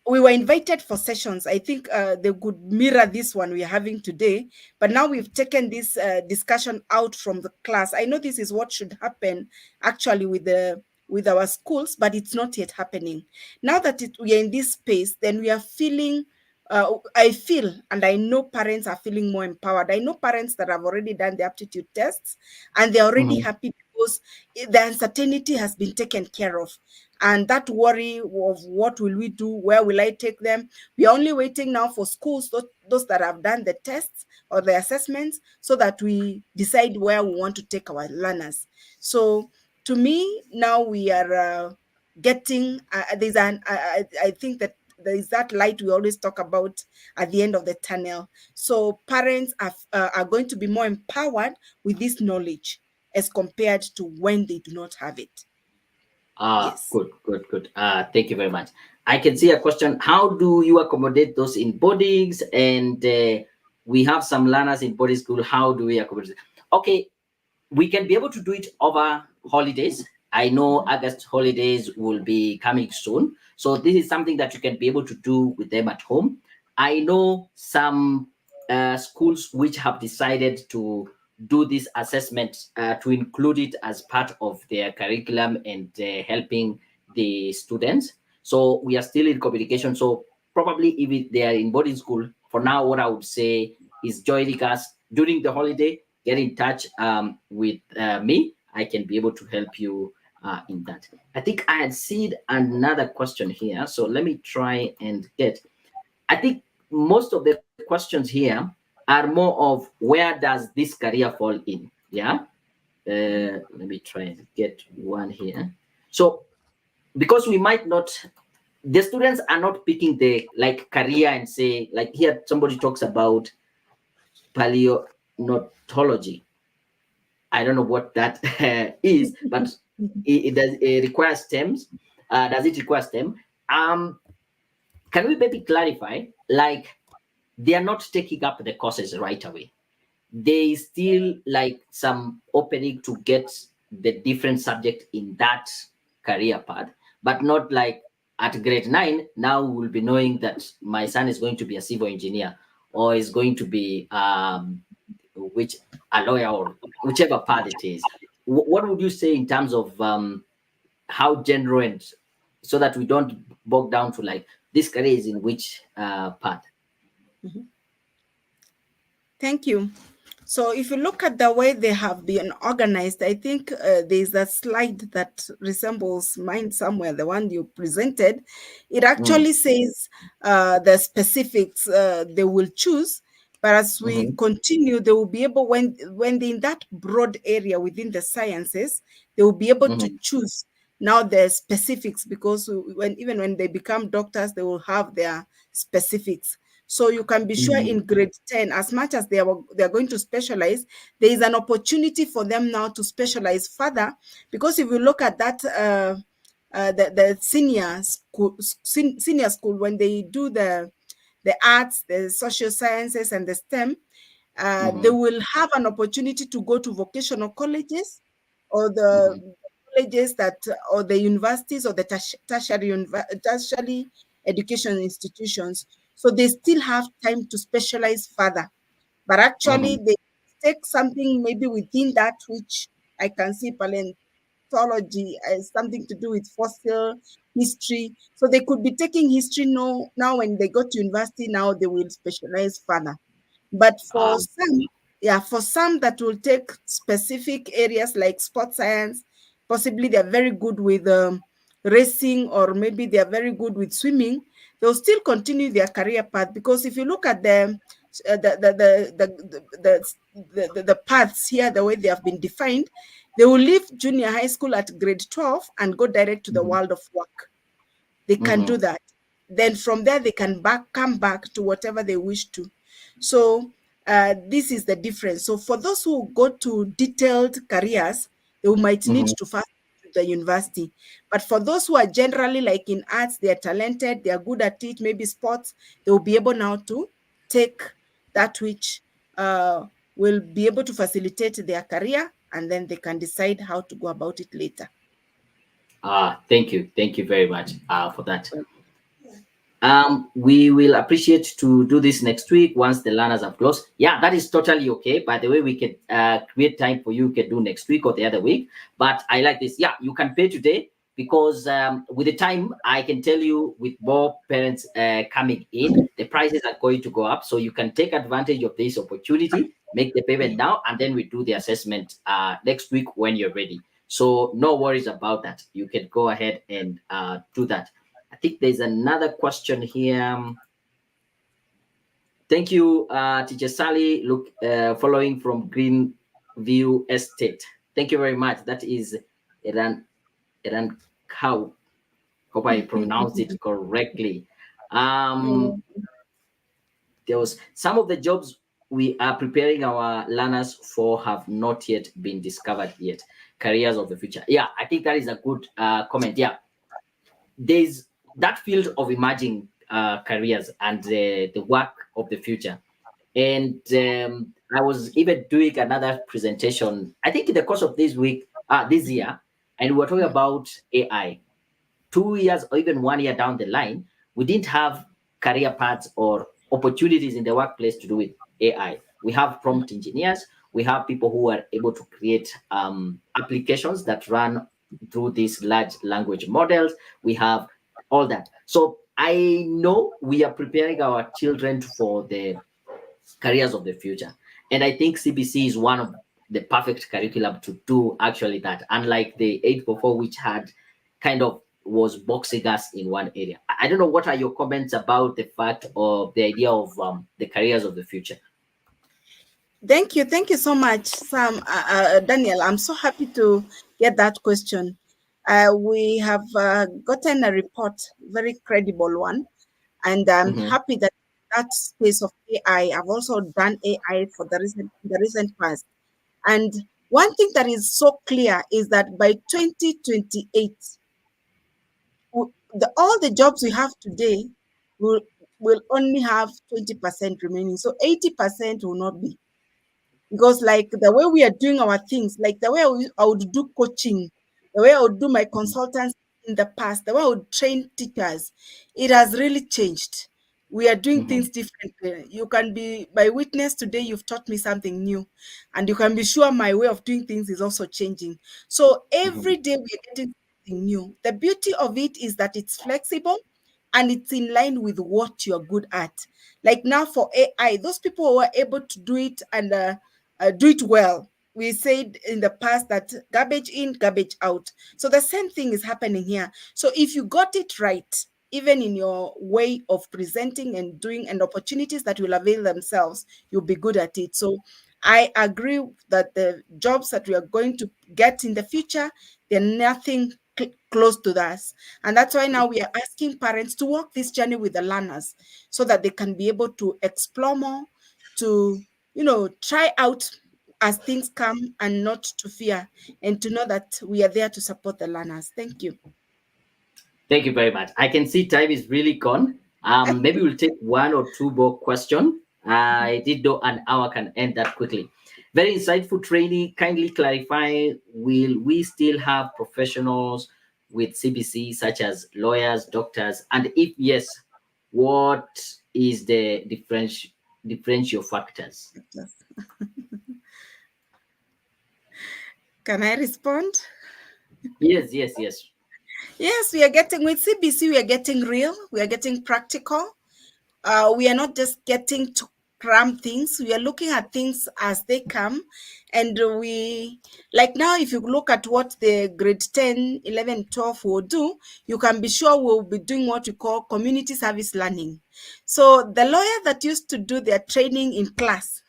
we were invited for sessions. I think they could mirror this one we're having today, but now we've taken this discussion out from the class. I know this is what should happen actually with our schools, but it's not yet happening. Now that we are in this space, then we are feeling, I feel, and I know parents are feeling more empowered. I know parents that have already done the aptitude tests, and they're already happy because the uncertainty has been taken care of. And that worry of what will we do, where will I take them? We are only waiting now for schools, those that have done the tests or the assessments, so that we decide where we want to take our learners. So to me, now we are getting, I think that there is that light we always talk about at the end of the tunnel. So parents are going to be more empowered with this knowledge as compared to when they do not have it. Yes. Good. Thank you very much. I can see a question. How do you accommodate those in boardings? And we have some learners in boarding school. How do we accommodate? Okay, we can be able to do it over holidays. I know August holidays will be coming soon. So this is something that you can be able to do with them at home. I know some schools which have decided to do this assessment to include it as part of their curriculum and helping the students. So we are still in communication. So probably if they are in boarding school, for now, what I would say is joining us during the holiday, get in touch with me. I can be able to help you in that. I think I had seen another question here. So let me try and get. I think most of the questions here are more of where does this career fall in? Yeah. Let me try and get one here. So because we might not, the students are not picking the like career and say like here somebody talks about paleontology. I don't know what that is, but it requires stems. Does it require STEM? Can we maybe clarify? Like they are not taking up the courses right away. They still like some opening to get the different subject in that career path, but not like at grade 9 now we'll be knowing that my son is going to be a civil engineer or is going to be which a lawyer or whichever path it is. What would you say in terms of how general and so that we don't bog down to like this career is in which path? Thank you. So if you look at the way they have been organized, I think there's a slide that resembles mine somewhere, the one you presented. It actually says the specifics they will choose. But as we continue, they will be able, when they're in that broad area within the sciences, they will be able to choose now the specifics, because even when they become doctors, they will have their specifics. So you can be sure in grade 10, as much as they are going to specialize, there is an opportunity for them now to specialize further. Because if you look at that, the senior school, when they do the arts, the social sciences, and the STEM, they will have an opportunity to go to vocational colleges or the colleges or the universities or the tertiary education institutions. So they still have time to specialize further. But actually, they take something maybe within that, which I can see paleontology as something to do with fossil history. So they could be taking history now when they go to university, now they will specialize further. But for some that will take specific areas like sports science, possibly they're very good with racing, or maybe they're very good with swimming, they'll still continue their career path. Because if you look at the paths here, the way they have been defined, they will leave junior high school at grade 12 and go direct to the world of work. They can do that. Then from there, they can come back to whatever they wish to. So this is the difference. So for those who go to detailed careers, they might need to first to the university. But for those who are generally like in arts, they are talented, they are good at it, maybe sports, they will be able now to take that which will be able to facilitate their career, and then they can decide how to go about it later. Thank you very much for that. We will appreciate to do this next week once the learners have closed. Yeah, that is totally okay. By the way, we can create time for you can do next week or the other week. But I like this. Yeah, you can pay today because with the time, I can tell you with more parents coming in, the prices are going to go up. So you can take advantage of this opportunity, make the payment now, and then we do the assessment next week when you're ready. So no worries about that. You can go ahead and do that. I think there's another question here. Thank you, Teacher Sally. Look, following from Greenview Estate. Thank you very much. That is Iran Cow. Hope I pronounced it correctly. There was some of the jobs we are preparing our learners for have not yet been discovered yet. Careers of the future. Yeah, I think that is a good comment. Yeah, there's that field of emerging careers and the work of the future. And I was even doing another presentation, I think in the course of this year, and we were talking about AI. 2 years or even 1 year down the line, we didn't have career paths or opportunities in the workplace to do with AI. We have prompt engineers. We have people who are able to create applications that run through these large language models. We have all that. So I know we are preparing our children for the careers of the future. And I think CBC is one of the perfect curriculum to do actually that, unlike the 844, which had kind of was boxing us in one area. I don't know, what are your comments about the fact of the idea of the careers of the future? Thank you so much, Sam. Daniel, I'm so happy to get that question. We have gotten a report, very credible one, and I'm Mhm, happy that that space of AI. I've also done AI for the recent past, and one thing that is so clear is that by 2028, all the jobs we have today will will only have 20% remaining, so 80% will not be, because like the way we are doing our things, like the way I would do coaching, the way I would do my mhm, consultants in the past, the way I would train teachers, it has really changed. We are doing mhm, things differently. You can be my witness today. You've taught me something new, and you can be sure my way of doing things is also changing. So mhm, every day we are getting something new. The beauty of it is that it's flexible and it's in line with what you're good at. Like now for AI, those people who are able to do it and do it well. We said in the past that garbage in, garbage out. So the same thing is happening here. So if you got it right, even in your way of presenting and doing and opportunities that will avail themselves, you'll be good at it. So I agree that the jobs that we are going to get in the future, they're nothing close to that. And that's why now we are asking parents to walk this journey with the learners so that they can be able to explore more, to try out as things come and not to fear, and to know that we are there to support the learners. Thank you. Thank you very much. I can see time is really gone. Maybe we'll take one or two more questions. I did know an hour can end that quickly. Very insightful training. Kindly clarify, will we still have professionals with CBC, such as lawyers, doctors? And if yes, what is the differential factors? Yes. Can I respond? Yes, yes, yes. Yes, we are getting with CBC, we are getting real, we are getting practical. We are not just getting to cram things, we are looking at things as they come. And we, like now, if you look at what the grade 10, 11, 12 will do, you can be sure we'll be doing what we call community service learning. So the lawyer that used to do their training in class,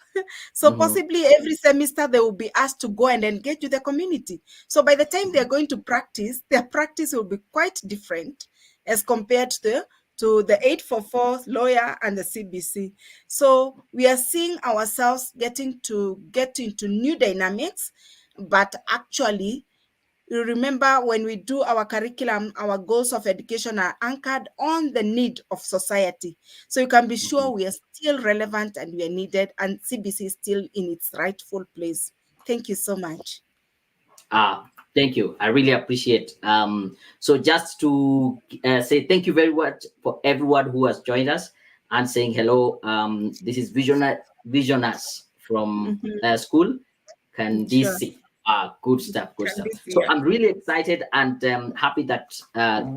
so Mhm, possibly every semester they will be asked to go and engage with the community. So by the time they're mhm. going to practice, their practice will be quite different as compared to the 844 lawyer and the CBC. So we are seeing ourselves getting to get into new dynamics, but actually, you remember when we do our curriculum, our goals of education are anchored on the need of society. So you can be sure Mhm. we are still relevant and we are needed, and CBC is still in its rightful place. Thank you so much. Thank you. I really appreciate. So just to say thank you very much for everyone who has joined us and saying hello. This is Visioners from Mhm. school. Can this Sure. see? Good stuff, good Can stuff. be So here. I'm really excited and happy that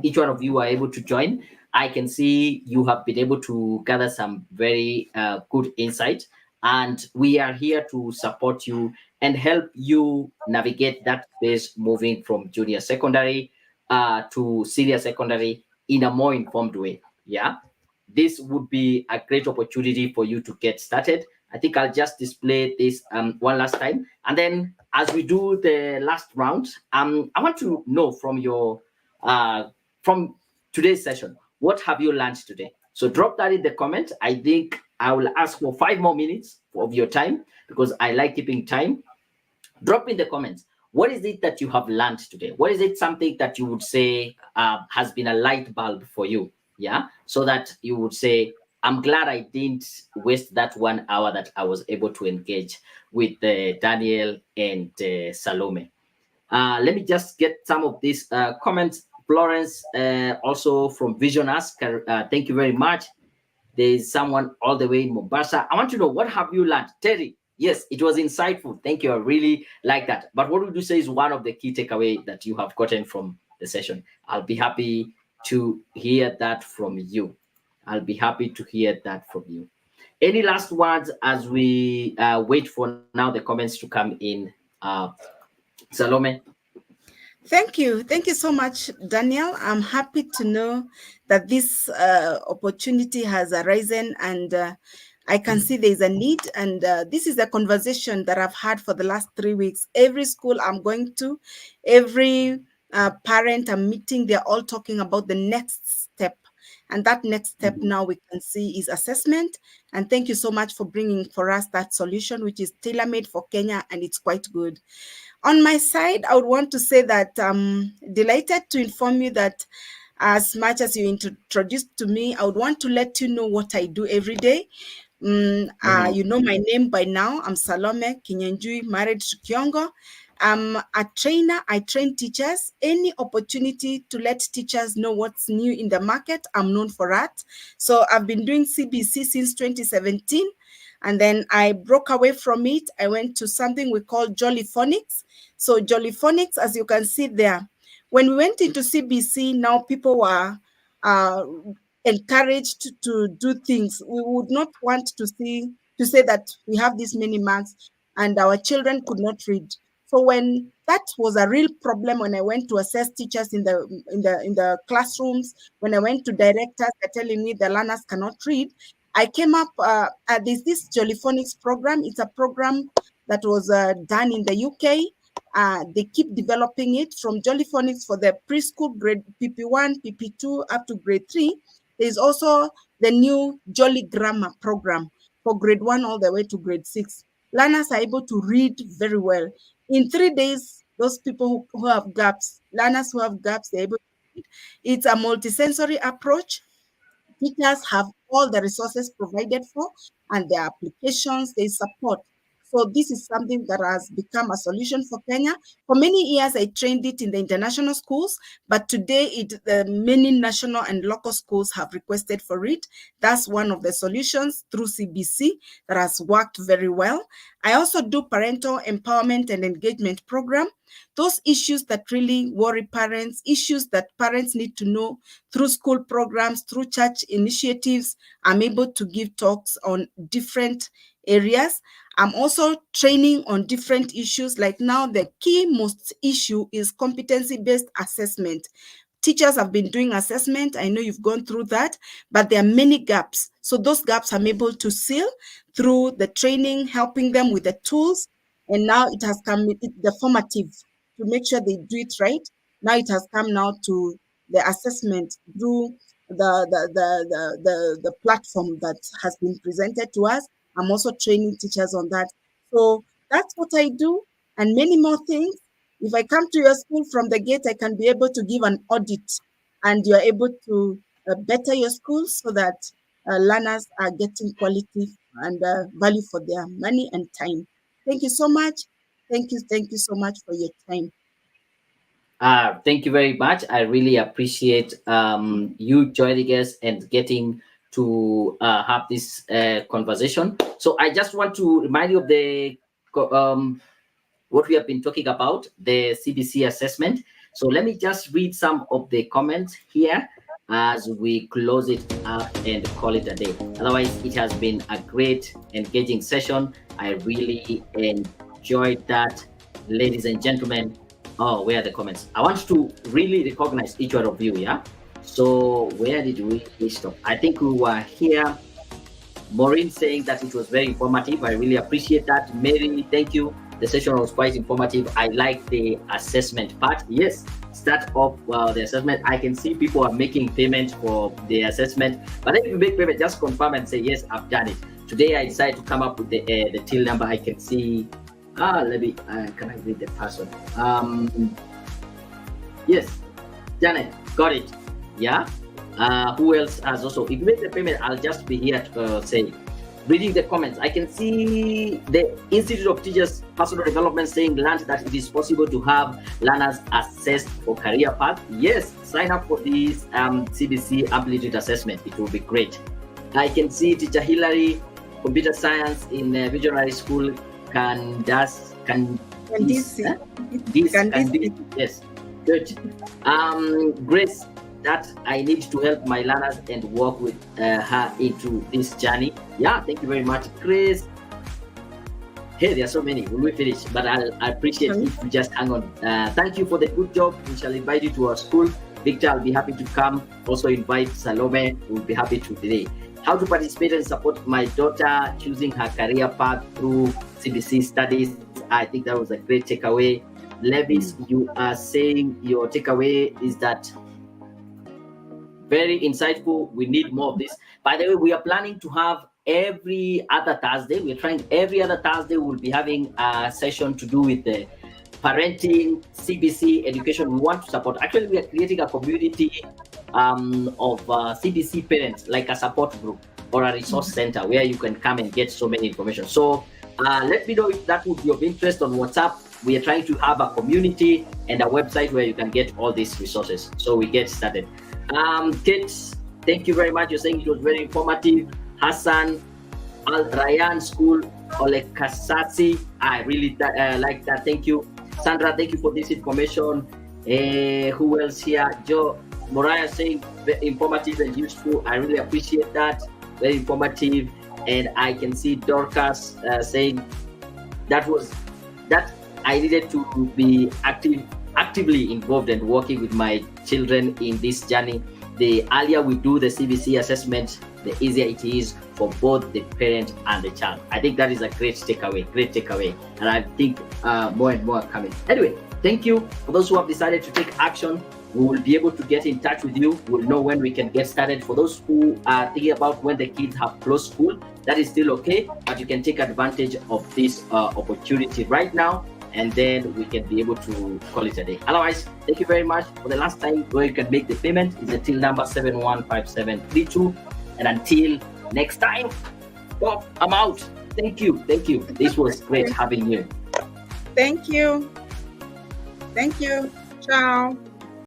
each one of you are able to join. I can see you have been able to gather some very good insight, and we are here to support you and help you navigate that space moving from junior secondary to senior secondary in a more informed way. Yeah, this would be a great opportunity for you to get started. I think I'll just display this one last time. And then as we do the last round, I want to know from today's session, what have you learned today? So drop that in the comment. I think I will ask for 5 more minutes of your time because I like keeping time. Drop in the comments. What is it that you have learned today? What is it something that you would say has been a light bulb for you? Yeah. So that you would say, I'm glad I didn't waste that 1 hour that I was able to engage with Daniel and Salome. Let me just get some of these comments. Florence, also from Vision Ask, thank you very much. There is someone all the way in Mombasa. I want to know, what have you learned? Terry, yes, it was insightful. Thank you. I really like that. But what would you say is one of the key takeaway that you have gotten from the session? I'll be happy to hear that from you. I'll be happy to hear that from you. Any last words as we wait for now the comments to come in? Salome? Thank you. Thank you so much, Daniel. I'm happy to know that this opportunity has arisen, and I can see there's a need. And this is a conversation that I've had for the last 3 weeks. Every school I'm going to, every parent I'm meeting, they're all talking about the next step. And that next step now we can see is assessment. And thank you so much for bringing for us that solution, which is tailor-made for Kenya, and it's quite good. On my side, I would want to say that I'm delighted to inform you that as much as you introduced to me, I would want to let you know what I do every day. You know my name by now. I'm Salome Kinyenjui, married to Kiongo. I'm a trainer. I train teachers. Any opportunity to let teachers know what's new in the market, I'm known for that. So I've been doing CBC since 2017. And then I broke away from it. I went to something we call Jolly Phonics. So Jolly Phonics, as you can see there, when we went into CBC, now people were encouraged to do things. We would not want to say that we have this many marks and our children could not read. So when that was a real problem, when I went to assess teachers in the classrooms, when I went to directors, they're telling me the learners cannot read. I came up, there's this Jollyphonics program. It's a program that was done in the UK. They keep developing it from Jollyphonics for the preschool grade PP1, PP2 up to grade 3. There's also the new Jolly Grammar program for grade 1 all the way to grade 6. Learners are able to read very well. In 3 days, those people who have gaps, learners who have gaps, they're able to read. It's a multisensory approach. Teachers have all the resources provided for and their applications, they support. So this is something that has become a solution for Kenya. For many years, I trained it in the international schools, but today many national and local schools have requested for it. That's one of the solutions through CBC that has worked very well. I also do parental empowerment and engagement program. Those issues that really worry parents, issues that parents need to know through school programs, through church initiatives, I'm able to give talks on different areas. I'm also training on different issues. Like now, the key most issue is competency-based assessment. Teachers have been doing assessment. I know you've gone through that, but there are many gaps. So those gaps I'm able to seal through the training, helping them with the tools. And now it has come with the formative to make sure they do it right. Now it has come now to the assessment through the platform that has been presented to us. I'm also training teachers on that. So that's what I do, and many more things. If I come to your school from the gate, I can be able to give an audit, and you're able to better your school so that learners are getting quality and value for their money and time. Thank you so much. Thank you so much for your time. Thank you very much. I really appreciate you joining us and getting to have this conversation. So I just want to remind you of the what we have been talking about, the CBC assessment. So let me just read some of the comments here as we close it up and call it a day. Otherwise, it has been a great, engaging session. I really enjoyed that, ladies and gentlemen. Oh, where are the comments? I want to really recognize each one of you, yeah? So where did we stop? I think we were here. Maureen saying that it was very informative. I really appreciate that. Mary, thank you. The session was quite informative. I like the assessment part. Yes, start off the assessment. I can see people are making payment for the assessment. But if you make payment, just confirm and say, yes, I've done it. Today, I decided to come up with the till number. I can see. Let me, can I read the password? Yes, Janet, got it. Yeah. Who else has also? If you make the payment, I'll just be here to say, reading the comments. I can see the Institute of Teachers Personal Development saying, learned that it is possible to have learners assessed for career path. Yes, sign up for this CBC Amplitude Assessment. It will be great. I can see Teacher Hillary, Computer Science in Visionary School. Yes, good. Grace that I need to help my learners and work with her into this journey. Yeah, thank you very much, Chris. Hey, there are so many. When we finish, but I appreciate if you just hang on. Thank you for the good job. We shall invite you to our school. Victor, I'll be happy to come. Also invite Salome. We'll be happy to today. How to participate and support my daughter choosing her career path through CBC studies. I think that was a great takeaway. Levis, you are saying your takeaway is that very insightful. We need more of this. By the way, we are planning to have every other Thursday. We're trying every other Thursday. We'll be having a session to do with the parenting, CBC, education. We want to support. Actually, we are creating a community of CBC parents, like a support group or a resource center where you can come and get so many information. So let me know if that would be of interest on WhatsApp. We are trying to have a community and a website where you can get all these resources. So we get started. Kate, thank you very much. You're saying it was very informative. Hassan, Al Ryan School, Olekasasi. I really like that. Thank you. Sandra, thank you for this information. Who else here? Joe Moriah saying very informative and useful. I really appreciate that. Very informative. And I can see Dorcas saying that I needed to be actively involved and working with my children in this journey. The earlier we do the CBC assessment, the easier it is for both the parent and the child. I think that is a great takeaway. And I think more and more are coming. Anyway, thank you for those who have decided to take action. We will be able to get in touch with you. We'll know when we can get started. For those who are thinking about when the kids have closed school, that is still okay, but you can take advantage of this opportunity right now, and then we can be able to call it a day. Otherwise, thank you very much. For the last time where you can make the payment is the till number 715732. And until next time, well, I'm out. Thank you. This was great having you. Thank you. Ciao.